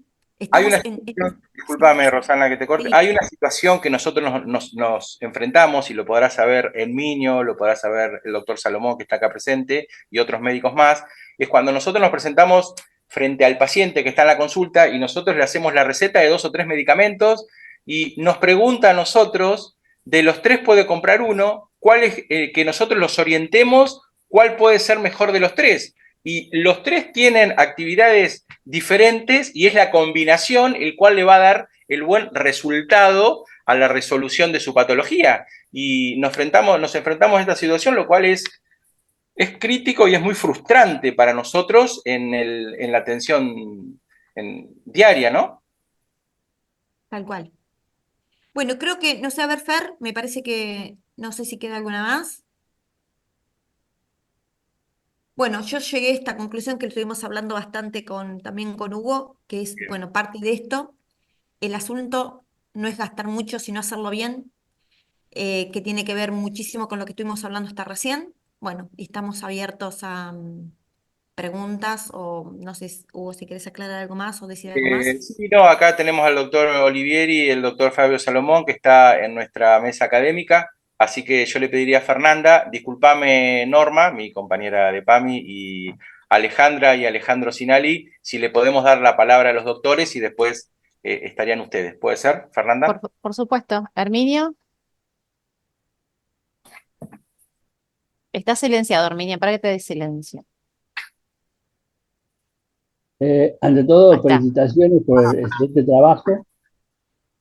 Hay Estamos una en... situación, sí, discúlpame Rosana que te corte, sí. hay una situación que nosotros nos enfrentamos, y lo podrá saber Herminio, lo podrá saber el doctor Salomón que está acá presente y otros médicos más, es cuando nosotros nos presentamos frente al paciente que está en la consulta y nosotros le hacemos la receta de 2 o 3 medicamentos y nos pregunta a nosotros, de los 3 puede comprar uno, cuál es, que nosotros los orientemos, cuál puede ser mejor de los 3. Y los 3 tienen actividades diferentes y es la combinación el cual le va a dar el buen resultado a la resolución de su patología. Y nos enfrentamos a esta situación, lo cual es crítico y es muy frustrante para nosotros en la atención diaria, ¿no? Tal cual. Bueno, creo que, no sé, a ver, Fer, me parece que, no sé si queda alguna más. Bueno, yo llegué a esta conclusión que estuvimos hablando bastante también con Hugo, que es, bueno, parte de esto. El asunto no es gastar mucho, sino hacerlo bien, que tiene que ver muchísimo con lo que estuvimos hablando hasta recién. Bueno, y estamos abiertos a preguntas o no sé, Hugo, si querés aclarar algo más o decir algo más. Sí, no, acá tenemos al doctor Olivieri y el doctor Fabio Salomón, que está en nuestra mesa académica, así que yo le pediría a Fernanda, disculpame Norma, mi compañera de PAMI, y Alejandra y Alejandro Sinali, si le podemos dar la palabra a los doctores y después estarían ustedes. ¿Puede ser, Fernanda? Por supuesto. Herminio, está silenciado, Herminio, para que te dé silencio. Ante Ahí todo, está. felicitaciones por este trabajo.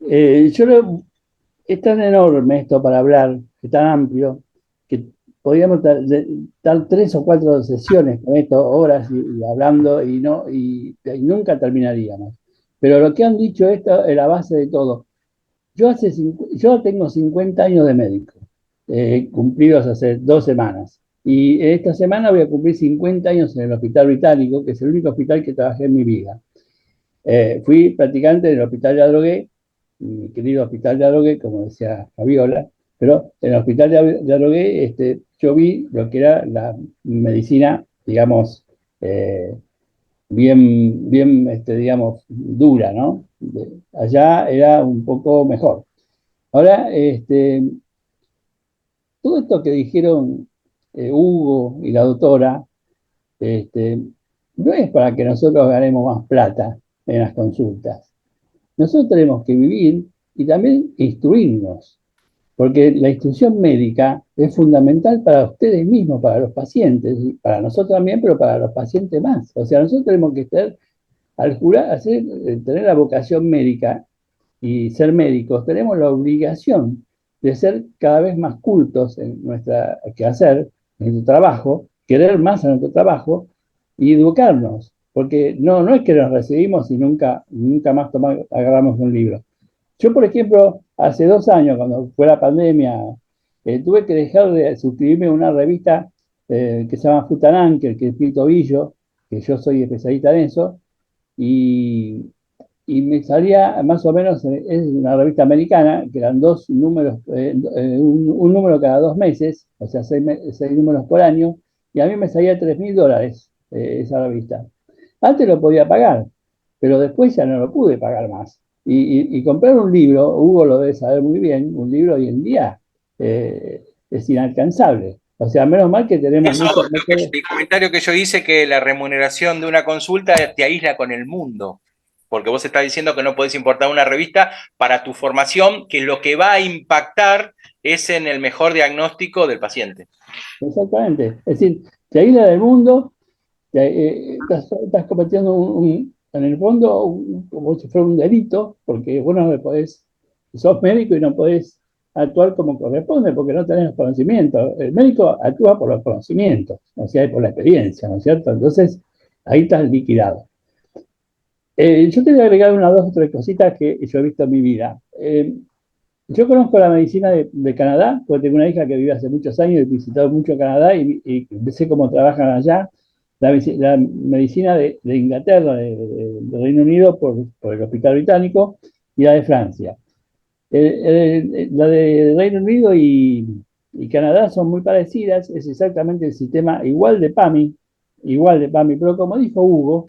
Es tan enorme esto para hablar, es tan amplio, que podríamos dar 3 o 4 sesiones con esto, horas y hablando, y nunca terminaríamos. Pero lo que han dicho, esto es la base de todo. Yo tengo 50 años de médico, cumplidos hace 2 semanas. Y esta semana voy a cumplir 50 años en el Hospital Británico, que es el único hospital que trabajé en mi vida. Fui practicante en el Hospital de Adrogué, mi querido Hospital de Adrogué, como decía Fabiola, pero en el Hospital de Adrogué yo vi lo que era la medicina, digamos, digamos, dura, ¿no? Allá era un poco mejor. Ahora, todo esto que dijeron Hugo y la doctora, no es para que nosotros ganemos más plata en las consultas. Nosotros tenemos que vivir y también instruirnos, porque la instrucción médica es fundamental para ustedes mismos, para los pacientes, y para nosotros también, pero para los pacientes más. O sea, nosotros tenemos que estar, al jurar, tener la vocación médica y ser médicos, tenemos la obligación de ser cada vez más cultos en nuestra quehacer, en nuestro trabajo, querer más a nuestro trabajo, y educarnos, porque no es que nos recibimos y nunca más agarramos un libro. Yo, por ejemplo, hace 2 años, cuando fue la pandemia, tuve que dejar de suscribirme a una revista que se llama Futananker, que es Pito Villo, que yo soy especialista en eso, y, y me salía más o menos, es una revista americana, que eran 2 números, un número cada 2 meses, o sea, 6 números por año, y a mí me salía $3.000 esa revista. Antes lo podía pagar, pero después ya no lo pude pagar más. Y comprar un libro, Hugo lo debe saber muy bien, un libro hoy en día es inalcanzable. O sea, menos mal que tenemos Eso, muchos el comentario que yo hice, que la remuneración de una consulta te aísla con el mundo, porque vos estás diciendo que no podés importar una revista para tu formación, que lo que va a impactar es en el mejor diagnóstico del paciente. Exactamente. Es decir, te aísla del mundo, estás cometiendo en el fondo, como si fuera un delito, porque vos no le podés, sos médico y no podés actuar como corresponde, porque no tenés los conocimientos. El médico actúa por los conocimientos, o sea, por la experiencia, ¿no es cierto? Entonces, ahí estás liquidado. Yo te voy a agregar 2 o 3 cositas que yo he visto en mi vida. Yo conozco la medicina de Canadá, porque tengo una hija que vive hace muchos años, he visitado mucho Canadá y sé cómo trabajan allá. La medicina de Inglaterra, de Reino Unido, por el Hospital Británico, y la de Francia. La de Reino Unido y Canadá son muy parecidas, es exactamente el sistema igual de PAMI, pero como dijo Hugo,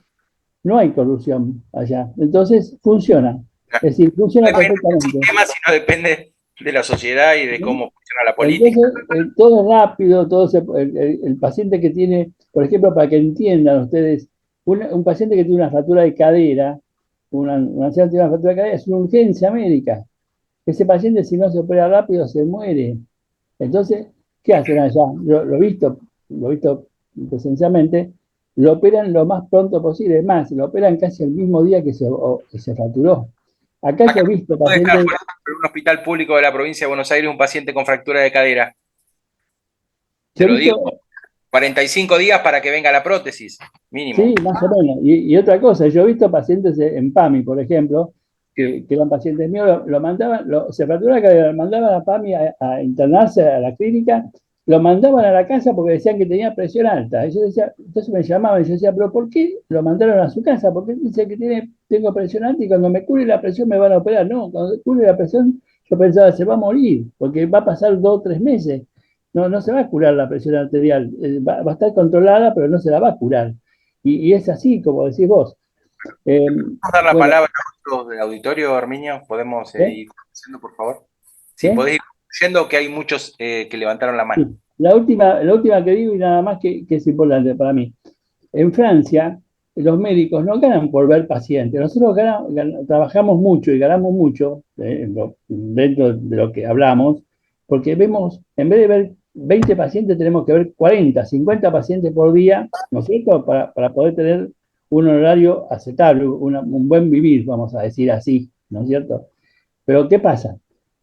no hay corrupción allá. Entonces funciona. Es decir, funciona perfectamente. El sistema, si no depende de la sociedad y de cómo funciona la política. Entonces, todo es rápido, el paciente que tiene, por ejemplo, para que entiendan ustedes, un paciente que tiene una fractura de cadera, una anciana tiene una fractura de cadera, es una urgencia médica. Ese paciente, si no se opera rápido, se muere. Entonces, ¿qué hacen allá? Lo he visto presencialmente, lo operan lo más pronto posible, es más, lo operan casi el mismo día que se fracturó. Acá yo he visto pacientes... En un hospital público de la provincia de Buenos Aires un paciente con fractura de cadera. Te lo digo, 45 días para que venga la prótesis, mínimo. Sí, más o menos. Y otra cosa, yo he visto pacientes en PAMI, por ejemplo, que eran pacientes míos, se fracturó la cadera, lo mandaban a PAMI a internarse a la clínica, lo mandaban a la casa porque decían que tenía presión alta. Y yo decía, entonces me llamaban y yo decía, pero ¿por qué lo mandaron a su casa? Porque dice que tengo presión alta y cuando me cure la presión me van a operar. No, cuando cure la presión yo pensaba, se va a morir, porque va a pasar 2 o 3 meses. No se va a curar la presión arterial, va a estar controlada, pero no se la va a curar. Y es así, como decís vos. ¿Podemos dar la palabra a otros del auditorio, Herminio? ¿Podemos ir haciendo, por favor? Sí, podés ir diciendo que hay muchos que levantaron la mano. Sí. La última que digo y nada más que es importante para mí. En Francia, los médicos no ganan por ver pacientes. Nosotros trabajamos mucho y ganamos mucho dentro de lo que hablamos, porque vemos, en vez de ver 20 pacientes, tenemos que ver 40, 50 pacientes por día, ¿no es cierto? Para poder tener un horario aceptable, un buen vivir, vamos a decir así, ¿no es cierto? Pero ¿qué pasa?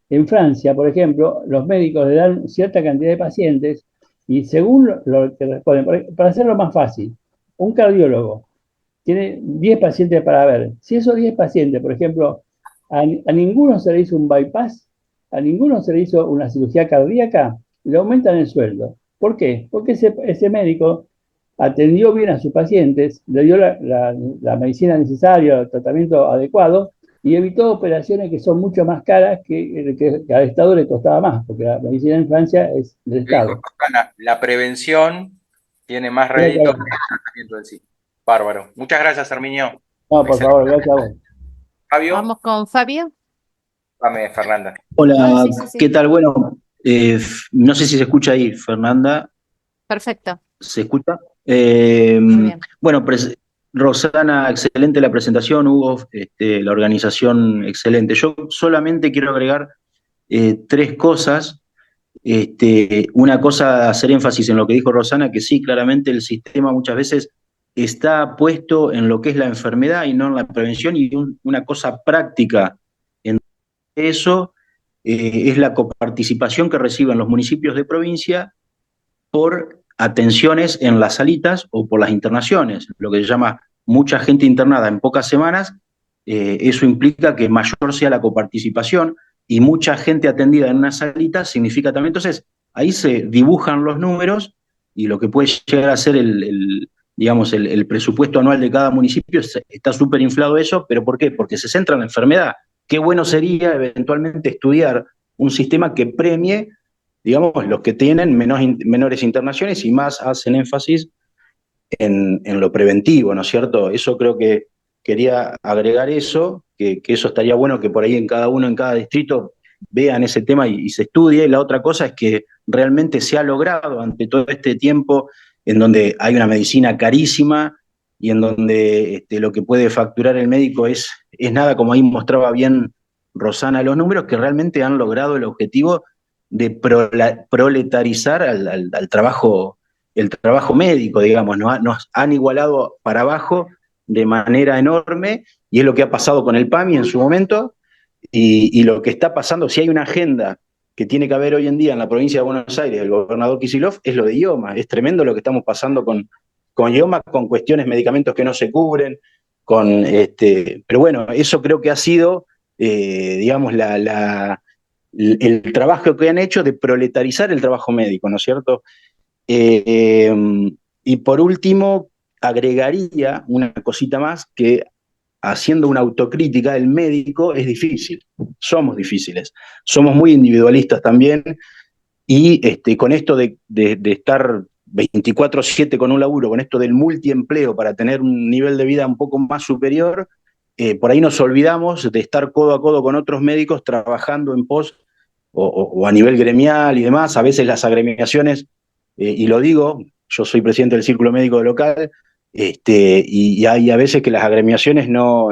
En Francia, por ejemplo, los médicos le dan cierta cantidad de pacientes y según lo que responden, para hacerlo más fácil, un cardiólogo tiene 10 pacientes para ver. Si esos 10 pacientes, por ejemplo, a ninguno se le hizo un bypass, a ninguno se le hizo una cirugía cardíaca, le aumentan el sueldo. ¿Por qué? Porque ese médico atendió bien a sus pacientes, le dio la medicina necesaria, el tratamiento adecuado, y evitó operaciones que son mucho más caras que al Estado le costaba más, porque la medicina en Francia es del Estado. La prevención tiene más rédito que el tratamiento en sí. Bárbaro. Muchas gracias, Herminio. No, por favor, gracias a vos. Fabio. Vamos con Fabio. Dame, Fernanda. Hola, Sí. ¿qué tal? Bueno, no sé si se escucha ahí, Fernanda. Perfecto. ¿Se escucha? Muy bien. Bueno, Rosana, excelente la presentación, Hugo, la organización excelente. Yo solamente quiero agregar 3 cosas. Una cosa, hacer énfasis en lo que dijo Rosana, que sí, claramente el sistema muchas veces está puesto en lo que es la enfermedad y no en la prevención, y una cosa práctica en eso es la coparticipación que reciben los municipios de provincia por atenciones en las salitas o por las internaciones, lo que se llama mucha gente internada en pocas semanas. Eso implica que mayor sea la coparticipación, y mucha gente atendida en una salita significa también. Entonces, ahí se dibujan los números y lo que puede llegar a ser digamos, el presupuesto anual de cada municipio está súper inflado eso. ¿Pero por qué? Porque se centra en la enfermedad. Qué bueno sería eventualmente estudiar un sistema que premie, digamos, los que tienen menores internaciones y más hacen énfasis en lo preventivo, ¿no es cierto? Eso creo que quería agregar eso, que eso estaría bueno que por ahí en cada distrito vean ese tema y se estudie. La otra cosa es que realmente se ha logrado ante todo este tiempo en donde hay una medicina carísima y en donde lo que puede facturar el médico es nada, como ahí mostraba bien Rosana los números, que realmente han logrado el objetivo de proletarizar al trabajo, el trabajo médico, digamos, nos han igualado para abajo de manera enorme, y es lo que ha pasado con el PAMI en su momento, y lo que está pasando. Si hay una agenda que tiene que haber hoy en día en la provincia de Buenos Aires, el gobernador Kicillof, es lo de IOMA. Es tremendo lo que estamos pasando con IOMA, con cuestiones, medicamentos que no se cubren, pero bueno, eso creo que ha sido, digamos, el trabajo que han hecho de proletarizar el trabajo médico, ¿no es cierto? Y por último, agregaría una cosita más, que haciendo una autocrítica, el médico es difícil, somos difíciles, somos muy individualistas también, y con esto de estar 24/7 con un laburo, con esto del multiempleo para tener un nivel de vida un poco más superior, por ahí nos olvidamos de estar codo a codo con otros médicos trabajando en pos o a nivel gremial y demás. A veces las agremiaciones, y lo digo, yo soy presidente del Círculo Médico Local, y hay a veces que las agremiaciones no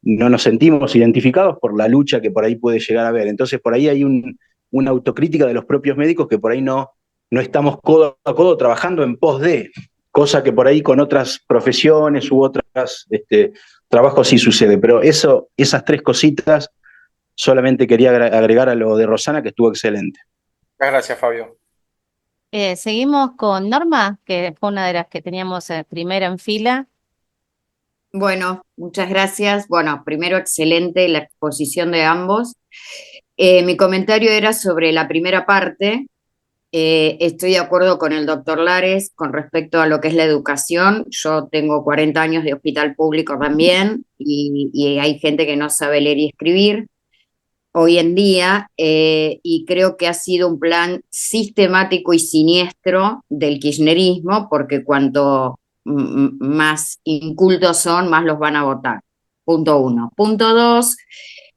nos sentimos identificados por la lucha que por ahí puede llegar a haber. Entonces, por ahí hay una autocrítica de los propios médicos, que por ahí no estamos codo a codo trabajando en pos de, cosa que por ahí con otras profesiones u otras trabajos sí sucede. Pero esas tres cositas solamente quería agregar a lo de Rosana, que estuvo excelente. Muchas gracias, Fabio. Seguimos con Norma, que fue una de las que teníamos primera en fila. Bueno, muchas gracias. Bueno, primero, excelente la exposición de ambos. Mi comentario era sobre la primera parte. Estoy de acuerdo con el doctor Lares con respecto a lo que es la educación. Yo tengo 40 años de hospital público también, y hay gente que no sabe leer y escribir hoy en día, y creo que ha sido un plan sistemático y siniestro del kirchnerismo, porque cuanto más incultos son, más los van a votar. Punto 1. Punto 2,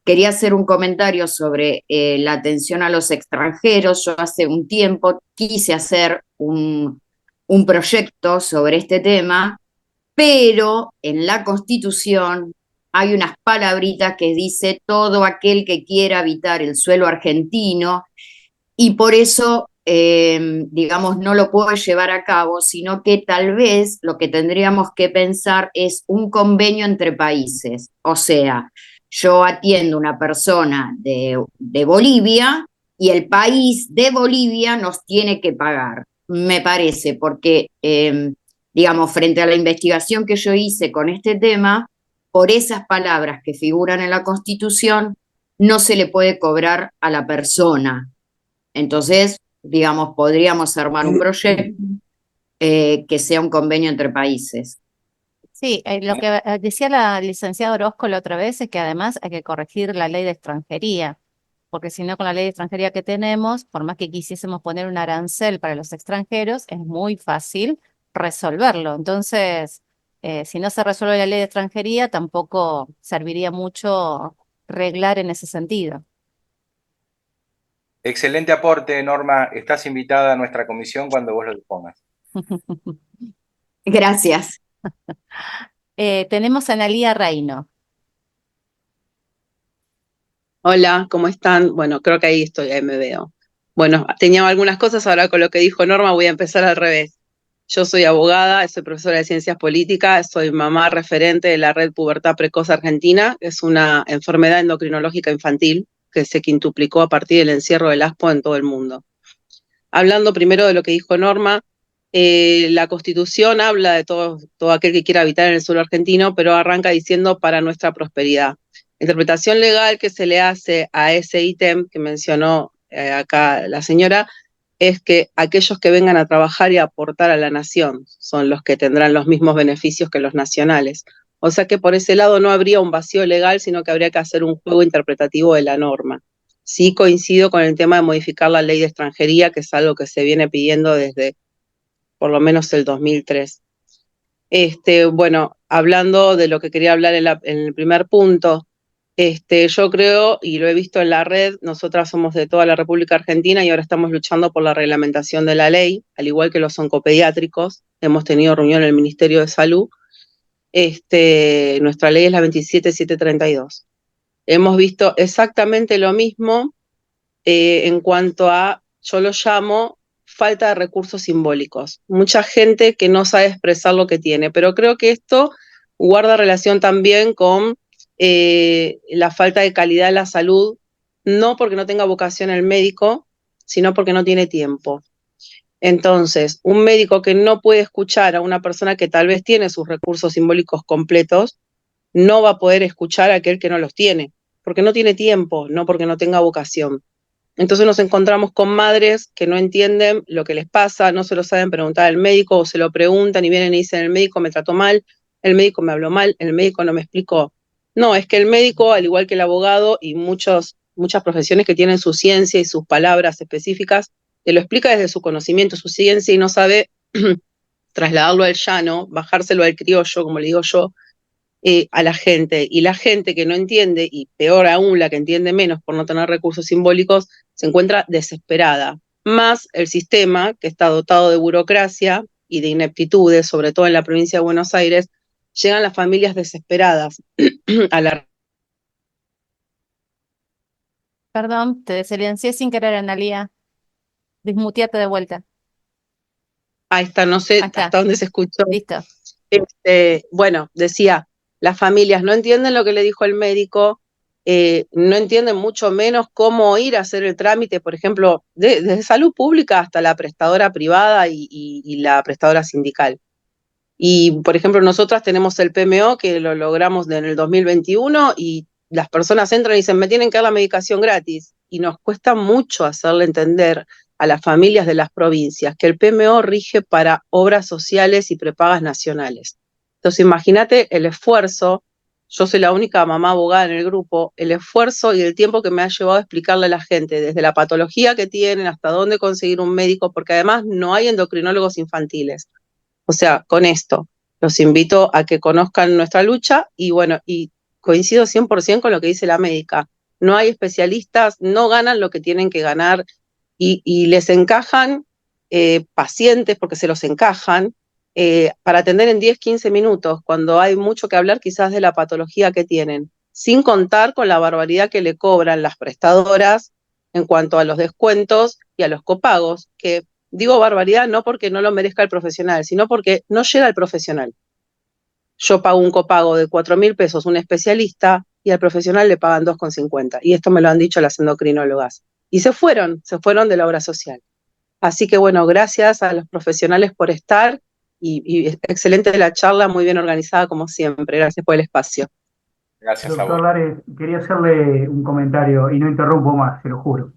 quería hacer un comentario sobre la atención a los extranjeros. Yo hace un tiempo quise hacer un proyecto sobre este tema, pero en la Constitución hay unas palabritas que dice todo aquel que quiera habitar el suelo argentino, y por eso, digamos, no lo puedo llevar a cabo, sino que tal vez lo que tendríamos que pensar es un convenio entre países. O sea, yo atiendo a una persona de Bolivia y el país de Bolivia nos tiene que pagar, me parece, porque, digamos, frente a la investigación que yo hice con este tema, por esas palabras que figuran en la Constitución, no se le puede cobrar a la persona. Entonces, digamos, podríamos armar un proyecto que sea un convenio entre países. Sí, lo que decía la licenciada Orozco la otra vez es que además hay que corregir la ley de extranjería, porque si no, con la ley de extranjería que tenemos, por más que quisiésemos poner un arancel para los extranjeros, es muy fácil resolverlo. Entonces, si no se resuelve la ley de extranjería, tampoco serviría mucho reglar en ese sentido. Excelente aporte, Norma. Estás invitada a nuestra comisión cuando vos lo dispongas. Gracias. Tenemos a Analía Reino. Hola, ¿cómo están? Bueno, creo que ahí estoy, ahí me veo. Bueno, tenía algunas cosas, ahora con lo que dijo Norma voy a empezar al revés. Yo soy abogada, soy profesora de Ciencias Políticas, soy mamá referente de la Red Pubertad Precoz Argentina, que es una enfermedad endocrinológica infantil que se quintuplicó a partir del encierro del ASPO en todo el mundo. Hablando primero de lo que dijo Norma, La Constitución habla de todo aquel que quiera habitar en el suelo argentino, pero arranca diciendo para nuestra prosperidad. La interpretación legal que se le hace a ese ítem que mencionó acá la señora es que aquellos que vengan a trabajar y a aportar a la nación son los que tendrán los mismos beneficios que los nacionales. O sea que por ese lado no habría un vacío legal, sino que habría que hacer un juego interpretativo de la norma. Sí coincido con el tema de modificar la ley de extranjería, que es algo que se viene pidiendo desde por lo menos el 2003. Bueno, hablando de lo que quería hablar en el primer punto, yo creo, y lo he visto en la red, nosotras somos de toda la República Argentina y ahora estamos luchando por la reglamentación de la ley, al igual que los oncopediátricos. Hemos tenido reunión en el Ministerio de Salud. Nuestra ley es la 27732. Hemos visto exactamente lo mismo en cuanto a, yo lo llamo, falta de recursos simbólicos. Mucha gente que no sabe expresar lo que tiene, pero creo que esto guarda relación también con la falta de calidad de la salud, no porque no tenga vocación el médico, sino porque no tiene tiempo. Entonces, un médico que no puede escuchar a una persona que tal vez tiene sus recursos simbólicos completos, no va a poder escuchar a aquel que no los tiene, porque no tiene tiempo, no porque no tenga vocación. Entonces nos encontramos con madres que no entienden lo que les pasa, no se lo saben preguntar al médico o se lo preguntan y vienen y dicen el médico me trató mal, el médico me habló mal, el médico no me explicó. No, es que el médico, al igual que el abogado y muchas profesiones que tienen su ciencia y sus palabras específicas, te lo explica desde su conocimiento, su ciencia y no sabe trasladarlo al llano, bajárselo al criollo, como le digo yo, a la gente. Y la gente que no entiende, y peor aún la que entiende menos por no tener recursos simbólicos, se encuentra desesperada. Más el sistema, que está dotado de burocracia y de ineptitudes, sobre todo en la provincia de Buenos Aires, llegan las familias desesperadas a la... Perdón, te silencié sin querer, Analía. Desmuteate de vuelta. Ahí está, no sé Acá. hasta dónde se escuchó. Listo. Bueno, decía, las familias no entienden lo que le dijo el médico, no entienden mucho menos cómo ir a hacer el trámite, por ejemplo, desde salud pública hasta la prestadora privada y la prestadora sindical. Y, por ejemplo, nosotras tenemos el PMO que lo logramos en el 2021 y las personas entran y dicen, me tienen que dar la medicación gratis. Y nos cuesta mucho hacerle entender a las familias de las provincias que el PMO rige para obras sociales y prepagas nacionales. Entonces, imagínate el esfuerzo, yo soy la única mamá abogada en el grupo, el esfuerzo y el tiempo que me ha llevado a explicarle a la gente, desde la patología que tienen hasta dónde conseguir un médico, porque además no hay endocrinólogos infantiles. O sea, con esto, los invito a que conozcan nuestra lucha y bueno, y coincido 100% con lo que dice la médica. No hay especialistas, no ganan lo que tienen que ganar y les encajan pacientes porque se los encajan para atender en 10, 15 minutos, cuando hay mucho que hablar quizás de la patología que tienen, sin contar con la barbaridad que le cobran las prestadoras en cuanto a los descuentos y a los copagos, que digo barbaridad no porque no lo merezca el profesional, sino porque no llega el profesional. Yo pago un copago de 4.000 pesos un especialista y al profesional le pagan 2,50. Y esto me lo han dicho las endocrinólogas. Y se fueron de la obra social. Así que bueno, gracias a los profesionales por estar y excelente la charla, muy bien organizada como siempre. Gracias por el espacio. Gracias a Doctor vos. Lares, quería hacerle un comentario y no interrumpo más, se lo juro.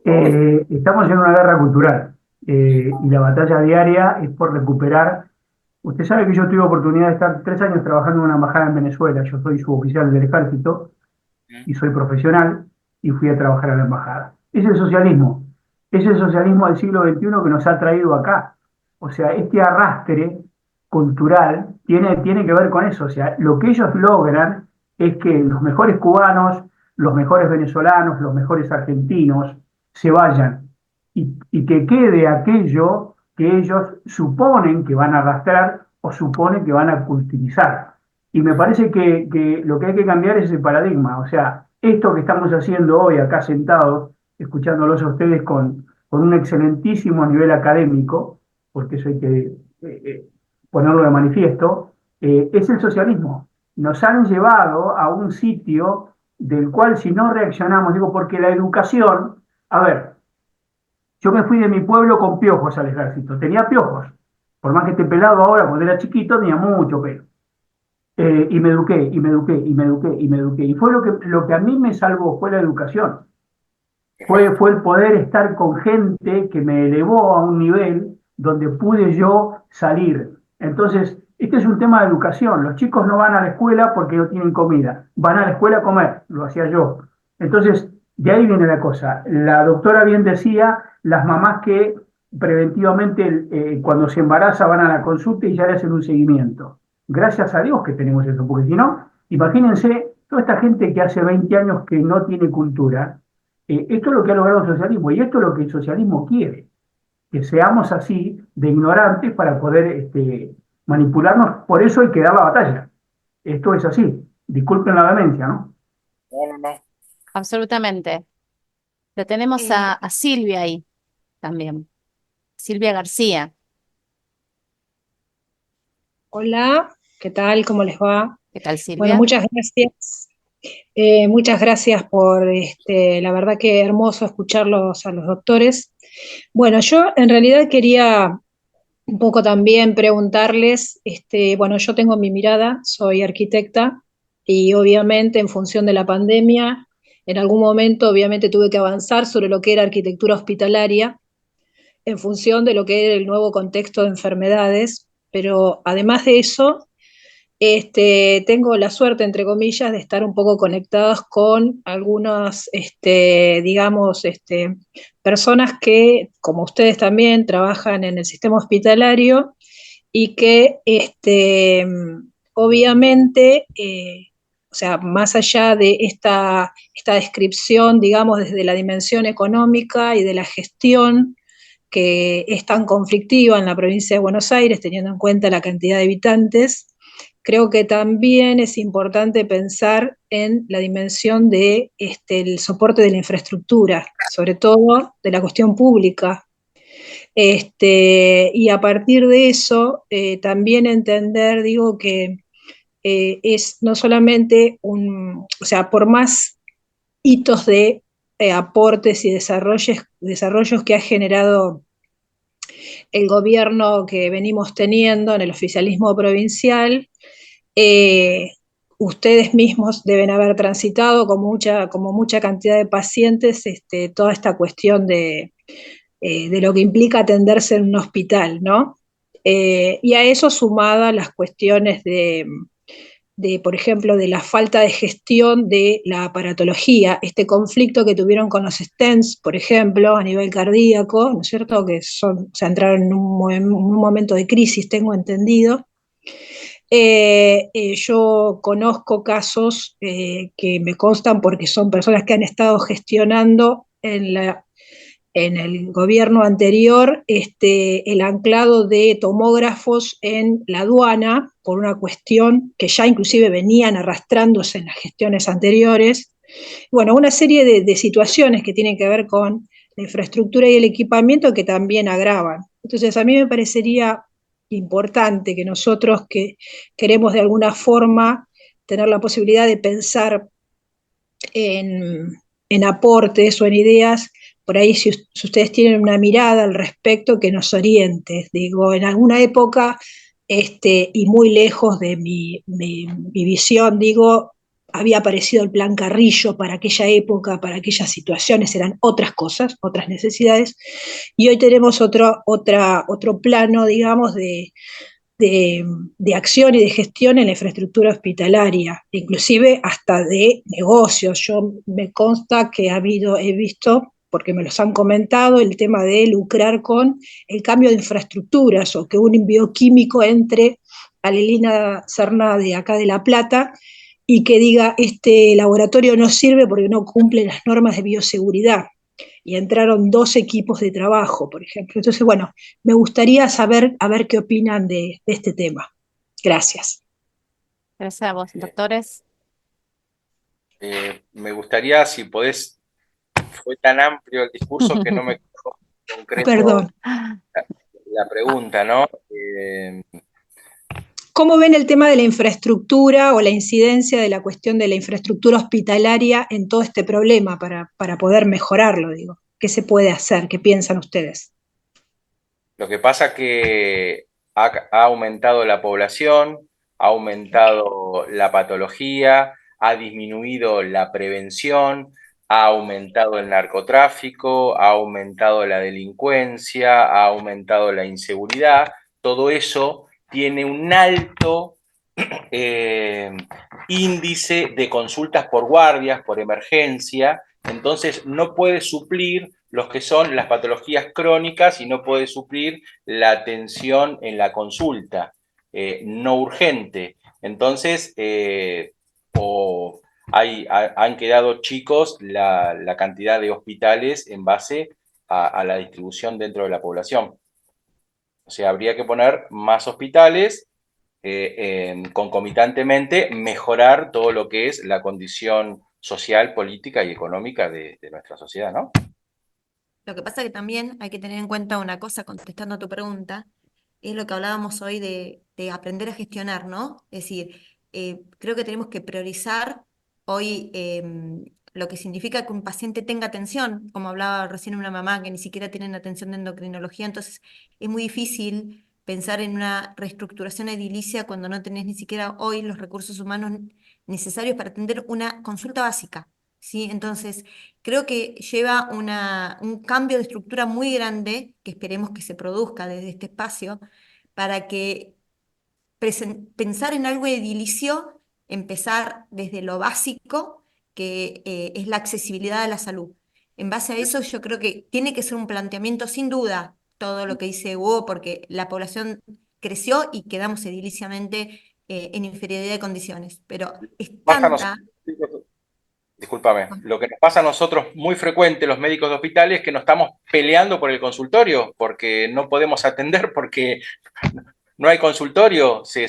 Estamos en una guerra cultural y la batalla diaria es por recuperar. Usted sabe que yo tuve oportunidad de estar 3 años trabajando en una embajada en Venezuela. Yo soy suboficial del ejército y soy profesional y fui a trabajar a la embajada. Es el socialismo del siglo XXI que nos ha traído acá. O sea, este arrastre cultural tiene que ver con eso. O sea, lo que ellos logran es que los mejores cubanos, los mejores venezolanos, los mejores argentinos se vayan y que quede aquello que ellos suponen que van a arrastrar o suponen que van a cultivizar. Y me parece que lo que hay que cambiar es ese paradigma. O sea, esto que estamos haciendo hoy acá sentados, escuchándolos a ustedes con un excelentísimo nivel académico, porque eso hay que ponerlo de manifiesto, es el socialismo. Nos han llevado a un sitio del cual si no reaccionamos, digo, porque la educación, a ver, Yo me fui de mi pueblo con piojos al ejército, tenía piojos. Por más que esté pelado ahora, cuando era chiquito tenía mucho pelo. Y me eduqué, y me eduqué, y me eduqué, y me eduqué. Y fue lo que a mí me salvó, fue la educación. Fue el poder estar con gente que me elevó a un nivel donde pude yo salir. Entonces, este es un tema de educación. Los chicos no van a la escuela porque no tienen comida, van a la escuela a comer, lo hacía yo. Entonces, de ahí viene la cosa. La doctora bien decía, las mamás que preventivamente cuando se embaraza van a la consulta y ya le hacen un seguimiento. Gracias a Dios que tenemos eso, porque si no, imagínense toda esta gente que hace 20 años que no tiene cultura. Esto es lo que ha logrado el socialismo y esto es lo que el socialismo quiere, que seamos así de ignorantes para poder manipularnos. Por eso hay que dar la batalla. Esto es así. Disculpen la demencia, ¿no? No. Absolutamente. La tenemos a Silvia ahí también. Silvia García. Hola, ¿qué tal? ¿Cómo les va? ¿Qué tal, Bueno, Silvia? muchas gracias. Muchas gracias por, la verdad que hermoso escucharlos a los doctores. Bueno, yo en realidad quería un poco también preguntarles, bueno, yo tengo mi mirada, soy arquitecta y obviamente en función de la pandemia, en algún momento obviamente tuve que avanzar sobre lo que era arquitectura hospitalaria en función de lo que era el nuevo contexto de enfermedades, pero además de eso, tengo la suerte, entre comillas, de estar un poco conectadas con algunas, digamos, personas que, como ustedes también, trabajan en el sistema hospitalario y que, obviamente, o sea, más allá de esta descripción, digamos, desde la dimensión económica y de la gestión, que es tan conflictiva en la provincia de Buenos Aires, teniendo en cuenta la cantidad de habitantes, creo que también es importante pensar en la dimensión de el soporte de la infraestructura, sobre todo de la cuestión pública. Y a partir de eso, también entender, digo, que es no solamente o sea, por más hitos de aportes y desarrollos que ha generado el gobierno que venimos teniendo en el oficialismo provincial, ustedes mismos deben haber transitado como mucha cantidad de pacientes toda esta cuestión de lo que implica atenderse en un hospital, ¿no? Y a eso sumada las cuestiones de, por ejemplo, de la falta de gestión de la aparatología, este conflicto que tuvieron con los stents, por ejemplo, a nivel cardíaco, ¿no es cierto?, que se entraron en un momento de crisis, tengo entendido. Yo conozco casos que me constan porque son personas que han estado gestionando en el gobierno anterior el anclado de tomógrafos en la aduana por una cuestión que ya inclusive venían arrastrándose en las gestiones anteriores. Bueno, una serie de situaciones que tienen que ver con la infraestructura y el equipamiento que también agravan. Entonces, a mí me parecería importante que nosotros que queremos de alguna forma tener la posibilidad de pensar en aportes o en ideas, por ahí si ustedes tienen una mirada al respecto que nos oriente. Digo, en alguna época, y muy lejos de mi visión, digo, había aparecido el Plan Carrillo para aquella época, para aquellas situaciones, eran otras cosas, otras necesidades, y hoy tenemos otro plano, digamos, de acción y de gestión en la infraestructura hospitalaria, inclusive hasta de negocios. Yo me consta que he visto, porque me los han comentado, el tema de lucrar con el cambio de infraestructuras o que un bioquímico entre a Lelina Serna de acá de La Plata y que diga, este laboratorio no sirve porque no cumple las normas de bioseguridad. Y entraron 2 equipos de trabajo, por ejemplo. Entonces, bueno, me gustaría saber, a ver qué opinan de este tema. Gracias. Gracias a vos, doctores. Me gustaría, si podés, fue tan amplio el discurso que no me quedó concreto. Perdón. La pregunta, ¿no? ¿Cómo ven el tema de la infraestructura o la incidencia de la cuestión de la infraestructura hospitalaria en todo este problema para poder mejorarlo, digo? ¿Qué se puede hacer? ¿Qué piensan ustedes? Lo que pasa que ha aumentado la población, ha aumentado la patología, ha disminuido la prevención, ha aumentado el narcotráfico, ha aumentado la delincuencia, ha aumentado la inseguridad. Todo eso tiene un alto índice de consultas por guardias, por emergencia, entonces no puede suplir los que son las patologías crónicas y no puede suplir la atención en la consulta no urgente. Entonces, han quedado chicos la cantidad de hospitales en base a la distribución dentro de la población. O sea, habría que poner más hospitales, concomitantemente mejorar todo lo que es la condición social, política y económica de nuestra sociedad, ¿no? Lo que pasa que también hay que tener en cuenta una cosa, contestando a tu pregunta, es lo que hablábamos hoy de aprender a gestionar, ¿no? Es decir, creo que tenemos que priorizar hoy lo que significa que un paciente tenga atención, como hablaba recién una mamá que ni siquiera tienen atención de endocrinología, entonces es muy difícil pensar en una reestructuración edilicia cuando no tenés ni siquiera hoy los recursos humanos necesarios para atender una consulta básica, ¿sí? Entonces, creo que lleva un cambio de estructura muy grande, que esperemos que se produzca desde este espacio, para que pensar en algo edilicio, empezar desde lo básico, que es la accesibilidad a la salud. En base a eso, yo creo que tiene que ser un planteamiento, sin duda, todo lo que dice Hugo, porque la población creció y quedamos ediliciamente en inferioridad de condiciones, pero es tanta... Discúlpame, lo que nos pasa a nosotros muy frecuente, los médicos de hospitales, es que nos estamos peleando por el consultorio, porque no podemos atender, porque no hay consultorio, se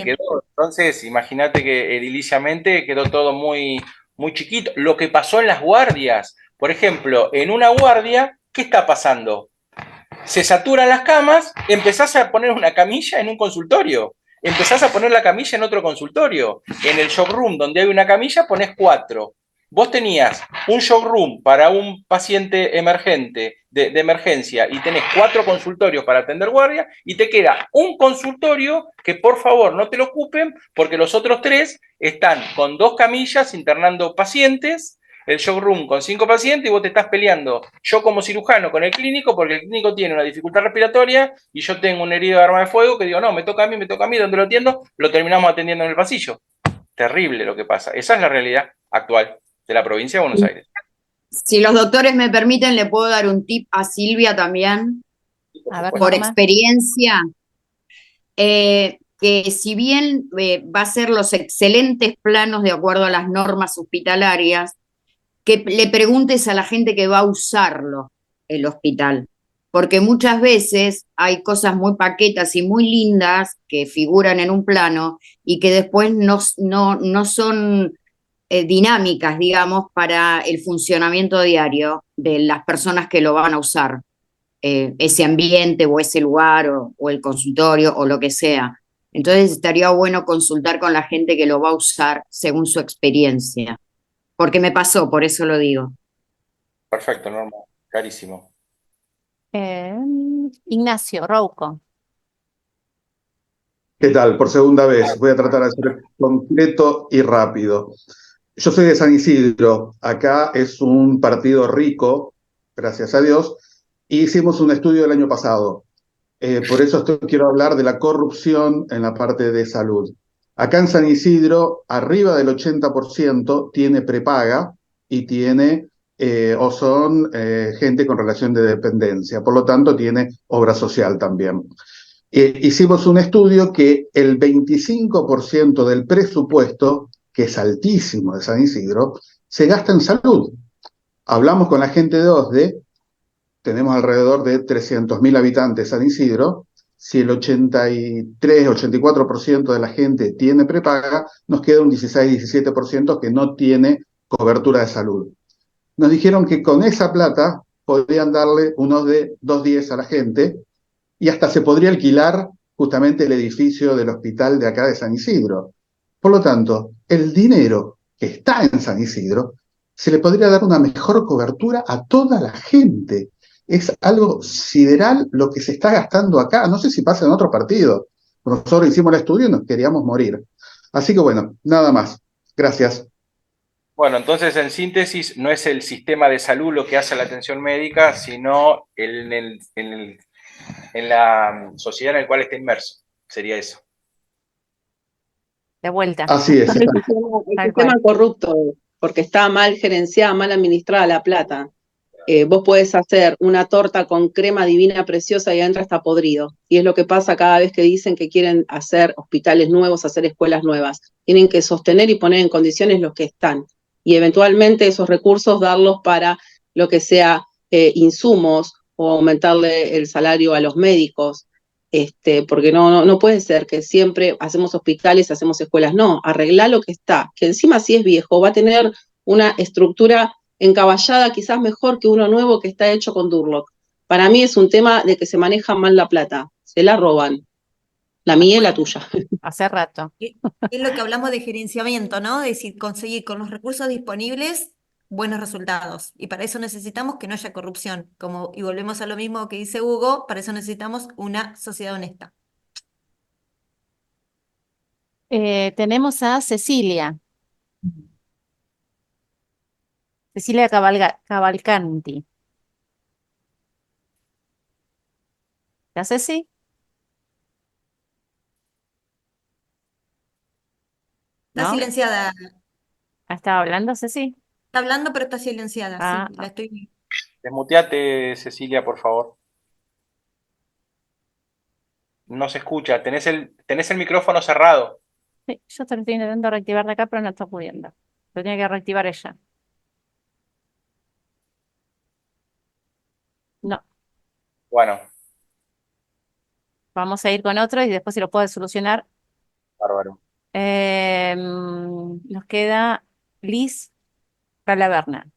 quedó. Entonces, imagínate que ediliciamente quedó todo muy, muy chiquito. Lo que pasó en las guardias, por ejemplo, en una guardia, ¿qué está pasando? Se saturan las camas, empezás a poner una camilla en un consultorio, empezás a poner la camilla en otro consultorio. En el shock room donde hay una camilla ponés 4. Vos tenías un shock room para un paciente emergente de emergencia y tenés 4 consultorios para atender guardia y te queda un consultorio que por favor no te lo ocupen porque los otros 3 están con 2 camillas internando pacientes, el shock room con 5 pacientes y vos te estás peleando yo como cirujano con el clínico porque el clínico tiene una dificultad respiratoria y yo tengo un herido de arma de fuego que digo, no, me toca a mí, ¿dónde lo atiendo? Lo terminamos atendiendo en el pasillo. Terrible lo que pasa. Esa es la realidad actual de la provincia de Buenos Aires. Si los doctores me permiten, le puedo dar un tip a Silvia también, por experiencia, que si bien va a ser los excelentes planos de acuerdo a las normas hospitalarias, que le preguntes a la gente que va a usarlo, el hospital, porque muchas veces hay cosas muy paquetas y muy lindas que figuran en un plano y que después no son dinámicas, digamos, para el funcionamiento diario de las personas que lo van a usar, ese ambiente o ese lugar o el consultorio o lo que sea. Entonces estaría bueno consultar con la gente que lo va a usar según su experiencia, porque me pasó, por eso lo digo. Perfecto, Norma, clarísimo. Ignacio Rouco. ¿Qué tal? Por segunda vez. Voy a tratar de ser concreto y rápido. Yo soy de San Isidro. Acá es un partido rico, gracias a Dios. Y hicimos un estudio el año pasado. Por eso quiero hablar de la corrupción en la parte de salud. Acá en San Isidro, arriba del 80% tiene prepaga y tiene o son gente con relación de dependencia. Por lo tanto, tiene obra social también. Hicimos un estudio que el 25% del presupuesto, que es altísimo de San Isidro, se gasta en salud. Hablamos con la gente de OSDE, tenemos alrededor de 300.000 habitantes de San Isidro. Si el 83-84% de la gente tiene prepaga, nos queda un 16-17% que no tiene cobertura de salud. Nos dijeron que con esa plata podrían darle unos de 2.10 a la gente y hasta se podría alquilar justamente el edificio del hospital de acá de San Isidro. Por lo tanto, el dinero que está en San Isidro se le podría dar una mejor cobertura a toda la gente. Es algo sideral lo que se está gastando acá. No sé si pasa en otro partido. Nosotros hicimos el estudio y nos queríamos morir. Así que bueno, nada más. Gracias. Bueno, entonces en síntesis no es el sistema de salud lo que hace la atención médica, sino en la sociedad en la cual está inmerso. Sería eso. De vuelta. Así es. El sistema corrupto, porque está mal gerenciada, mal administrada la plata. Vos podés hacer una torta con crema divina preciosa y adentro está podrido. Y es lo que pasa cada vez que dicen que quieren hacer hospitales nuevos, hacer escuelas nuevas. Tienen que sostener y poner en condiciones los que están. Y eventualmente esos recursos darlos para lo que sea insumos o aumentarle el salario a los médicos. Porque no puede ser que siempre hacemos hospitales, hacemos escuelas. No, arreglar lo que está, que encima si es viejo va a tener una estructura encaballada quizás mejor que uno nuevo que está hecho con Durlock. Para mí es un tema de que se maneja mal la plata, se la roban. La mía y la tuya. Hace rato. Es lo que hablamos de gerenciamiento, ¿no? Es decir, conseguir con los recursos disponibles buenos resultados. Y para eso necesitamos que no haya corrupción. Y volvemos a lo mismo que dice Hugo, para eso necesitamos una sociedad honesta. Tenemos a Cecilia. Cecilia Cavalcanti. ¿La Ceci? Está ¿No? silenciada. ¿Estaba hablando, Ceci? Está hablando, pero está silenciada. Ah, Sí, la estoy. Desmuteate, Cecilia, por favor. No se escucha. Tenés el micrófono cerrado. Sí, yo te lo estoy intentando reactivar de acá, pero no está pudiendo. Lo tiene que reactivar ella. No. Bueno, Vamos a ir con otro y después si lo puede solucionar. bárbaro. Nos queda Liz Calaverna.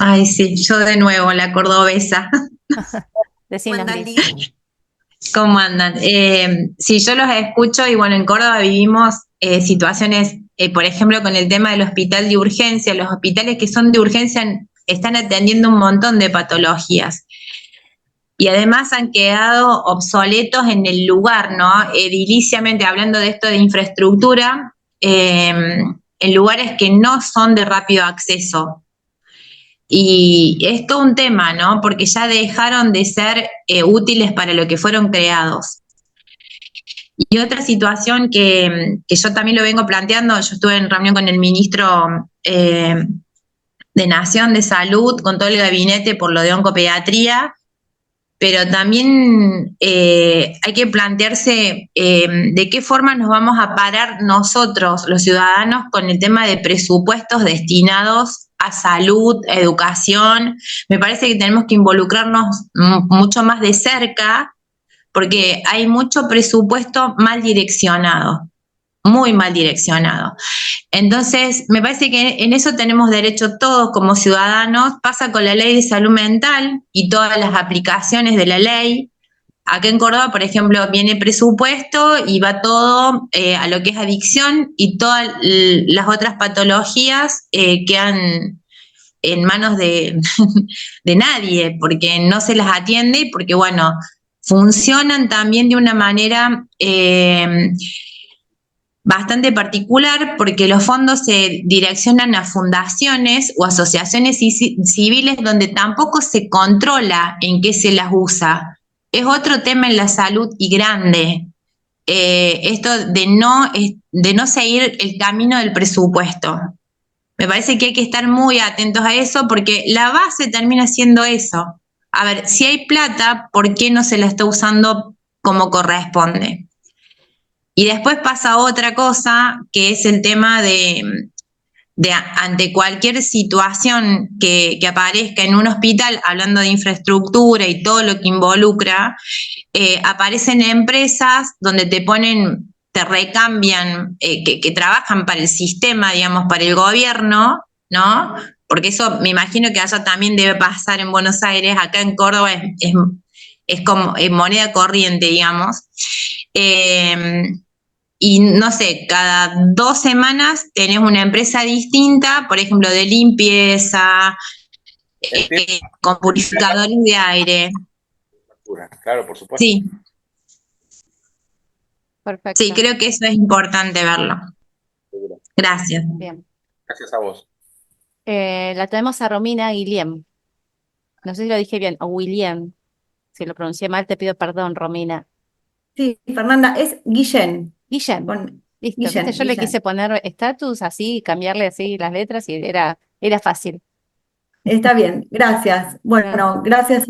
Ay, sí, yo de nuevo, la cordobesa. Decinos, ¿Cómo Liz. ¿Cómo andan? Sí, yo los escucho y bueno, en Córdoba vivimos situaciones, por ejemplo, con el tema del hospital de urgencia. Los hospitales que son de urgencia están atendiendo un montón de patologías. Y además han quedado obsoletos en el lugar, ¿no? Ediliciamente, hablando de esto de infraestructura, en lugares que no son de rápido acceso. Y es todo un tema, ¿no? Porque ya dejaron de ser útiles para lo que fueron creados. Y otra situación que yo también lo vengo planteando, yo estuve en reunión con el ministro de Nación de Salud, con todo el gabinete por lo de oncopediatría, pero también hay que plantearse de qué forma nos vamos a parar nosotros, los ciudadanos, con el tema de presupuestos destinados a salud, educación. Me parece que tenemos que involucrarnos mucho más de cerca, porque hay mucho presupuesto mal direccionado, muy mal direccionado. Entonces, me parece que en eso tenemos derecho todos como ciudadanos. Pasa con la ley de salud mental y todas las aplicaciones de la ley. Acá en Córdoba, por ejemplo, viene presupuesto y va todo a lo que es adicción y todas las otras patologías quedan en manos de nadie, porque no se las atiende y porque, bueno, funcionan también de una manera bastante particular, porque los fondos se direccionan a fundaciones o asociaciones civiles donde tampoco se controla en qué se las usa. Es otro tema en la salud y grande, esto de no seguir el camino del presupuesto. Me parece que hay que estar muy atentos a eso, porque la base termina siendo eso. A ver, si hay plata, ¿por qué no se la está usando como corresponde? Y después pasa otra cosa, que es el tema de ante cualquier situación que aparezca en un hospital, hablando de infraestructura y todo lo que involucra, aparecen empresas donde te recambian, que trabajan para el sistema, digamos, para el gobierno, ¿no? Porque eso me imagino que allá también debe pasar en Buenos Aires. Acá en Córdoba es como moneda corriente, digamos. y no sé, cada 2 semanas tenés una empresa distinta, por ejemplo, de limpieza, con purificadores de aire. Claro, por supuesto. Sí, Perfecto. sí, creo que eso es importante verlo. Gracias. Bien. Gracias a vos. La tenemos a Romina Guillem. No sé si lo dije bien, o William. Si lo pronuncié mal, te pido perdón, Romina. Sí, Fernanda, es Guillén. Guillem. Listo, Guillén, ¿viste? Yo le Guillén. quise poner estatus así, cambiarle así las letras y era fácil. Está bien, gracias. Bueno, gracias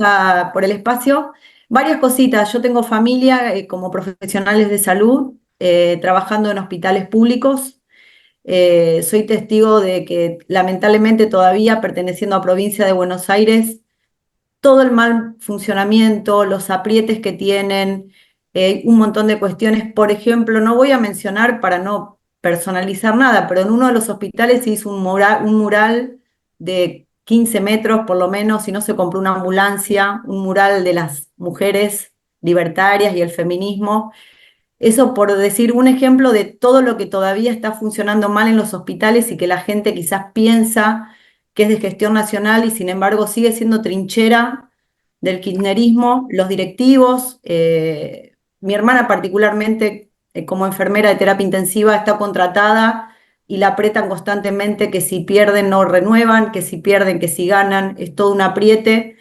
por el espacio. Varias cositas. Yo tengo familia como profesionales de salud, trabajando en hospitales públicos. Soy testigo de que lamentablemente todavía perteneciendo a provincia de Buenos Aires, todo el mal funcionamiento, los aprietes que tienen, un montón de cuestiones. Por ejemplo, no voy a mencionar para no personalizar nada, pero en uno de los hospitales se hizo un mural de 15 metros por lo menos, y no se compró una ambulancia, un mural de las mujeres libertarias y el feminismo. Eso por decir un ejemplo de todo lo que todavía está funcionando mal en los hospitales y que la gente quizás piensa que es de gestión nacional y sin embargo sigue siendo trinchera del kirchnerismo, los directivos. Mi hermana particularmente, como enfermera de terapia intensiva, está contratada y la apretan constantemente, que si pierden no renuevan, que si pierden, que si ganan, es todo un apriete.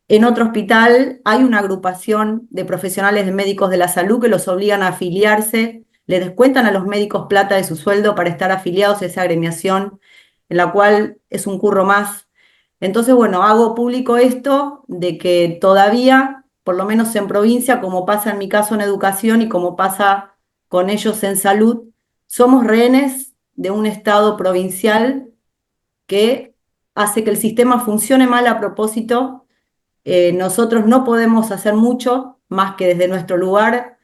En otro hospital hay una agrupación de profesionales de médicos de la salud que los obligan a afiliarse, le descuentan a los médicos plata de su sueldo para estar afiliados a esa agremiación, en la cual es un curro más. Entonces, bueno, hago público esto de que todavía, por lo menos en provincia, como pasa en mi caso en educación y como pasa con ellos en salud, somos rehenes de un Estado provincial que hace que el sistema funcione mal a propósito. Nosotros no podemos hacer mucho más que desde nuestro lugar